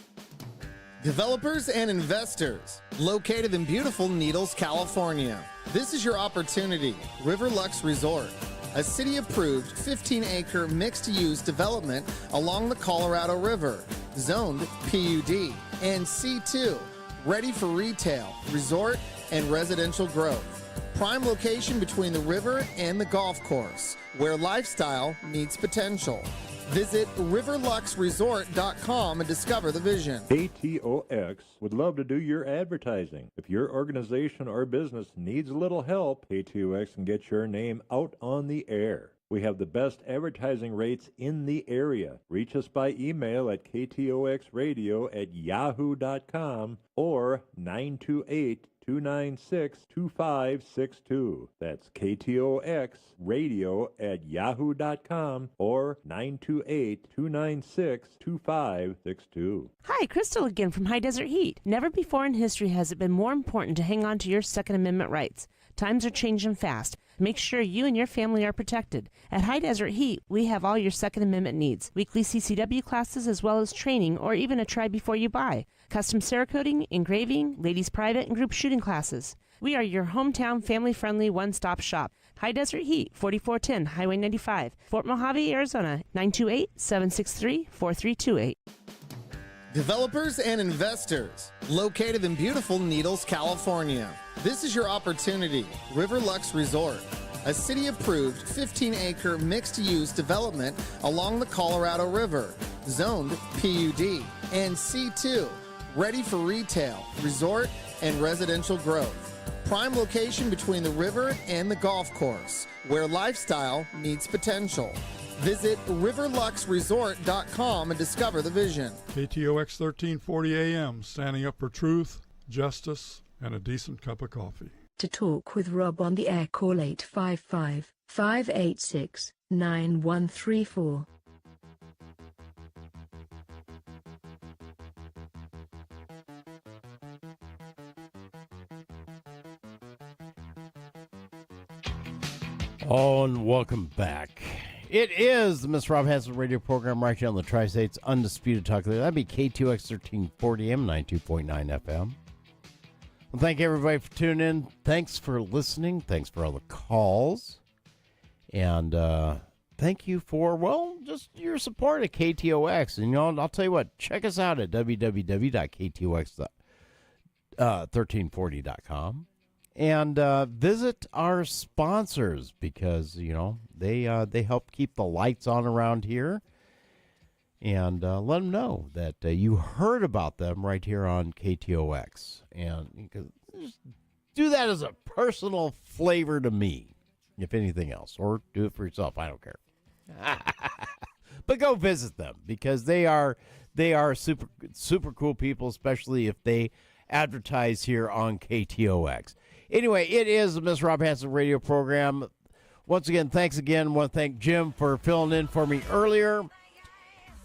Developers and investors, located in beautiful Needles, California. This is your opportunity. River Lux Resort, a city-approved 15-acre mixed-use development along the Colorado River, zoned PUD and C2, ready for retail, resort, and residential growth. Prime location between the river and the golf course, where lifestyle meets potential. Visit riverluxresort.com and discover the vision. KTOX would love to do your advertising. If your organization or business needs a little help, KTOX can get your name out on the air. We have the best advertising rates in the area. Reach us by email at ktoxradio@yahoo.com or 928-296-2562. That's KTOXradio@yahoo.com or 928-296-2562. Hi, Crystal again from High Desert Heat. Never before in history has it been more important to hang on to your Second Amendment rights. Times are changing fast. Make sure you and your family are protected. At High Desert Heat, we have all your Second Amendment needs. Weekly CCW classes as well as training or even a try before you buy. Custom Cerakoting, engraving, ladies private and group shooting classes. We are your hometown family-friendly one-stop shop. High Desert Heat, 4410 Highway 95, Fort Mojave, Arizona, 928-763-4328. Developers and investors, located in beautiful Needles, California. This is your opportunity. Riverlux Resort, a city-approved 15-acre mixed-use development along the Colorado River, zoned PUD and C2, ready for retail, resort, and residential growth. Prime location between the river and the golf course, where lifestyle meets potential. Visit riverluxresort.com and discover the vision. KTOX 1340 AM, standing up for truth, justice, and a decent cup of coffee. To talk with Rob on the air, call 855-586-9134. Oh, and welcome back. It is the Miss Rob Hanson radio program right here on the Tri-States Undisputed Talk. That'd be KTOX 1340 AM, 92.9 FM. Well, thank you, everybody, for tuning in. Thanks for listening. Thanks for all the calls. And thank you for, well, just your support at KTOX. And, I'll tell you what, check us out at www.ktox1340.com. And visit our sponsors because, they help keep the lights on around here. And let them know that you heard about them right here on KTOX. And just do that as a personal flavor to me, if anything else. Or do it for yourself. I don't care. But go visit them because they are super, super cool people, especially if they advertise here on KTOX. Anyway, it is the Miss Rob Hanson radio program. Once again, thanks again. I want to thank Jim for filling in for me earlier.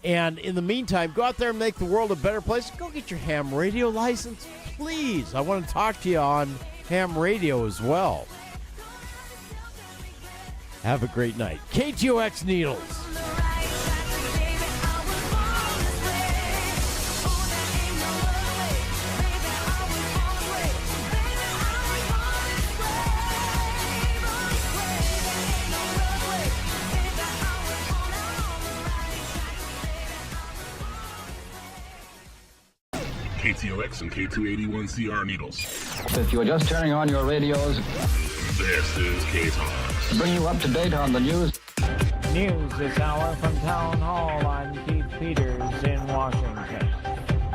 And in the meantime, go out there and make the world a better place. Go get your ham radio license, please. I want to talk to you on ham radio as well. Have a great night. KTOX Needles. KTOX and K281CR Needles. If you are just turning on your radios, this is KTOX. Bring you up to date on the news. News this hour from Town Hall. I'm Keith Peters in Washington.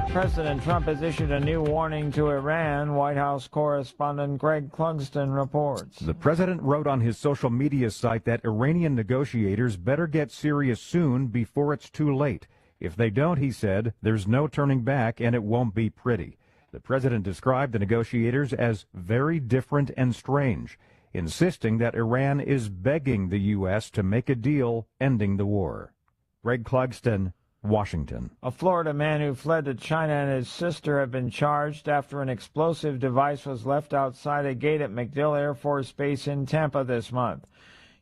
President Trump has issued a new warning to Iran, White House correspondent Greg Clugston reports. The president wrote on his social media site that Iranian negotiators better get serious soon before it's too late. If they don't, he said, there's no turning back and it won't be pretty. The president described the negotiators as very different and strange, insisting that Iran is begging the U.S. to make a deal ending the war. Greg Clugston, Washington. A Florida man who fled to China and his sister have been charged after an explosive device was left outside a gate at MacDill Air Force Base in Tampa this month.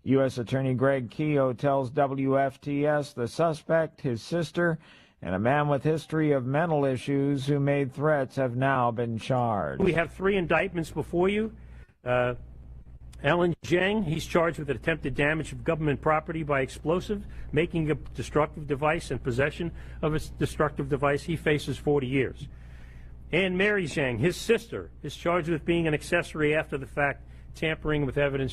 U.S. Attorney Greg Keogh tells WFTS the suspect, his sister, and a man with history of mental issues who made threats have now been charged. We have 3 indictments before you. Alan Zhang, he's charged with attempted damage of government property by explosive, making a destructive device, and possession of a destructive device. He faces 40 years. And Mary Zhang, his sister, is charged with being an accessory after the fact, tampering with evidence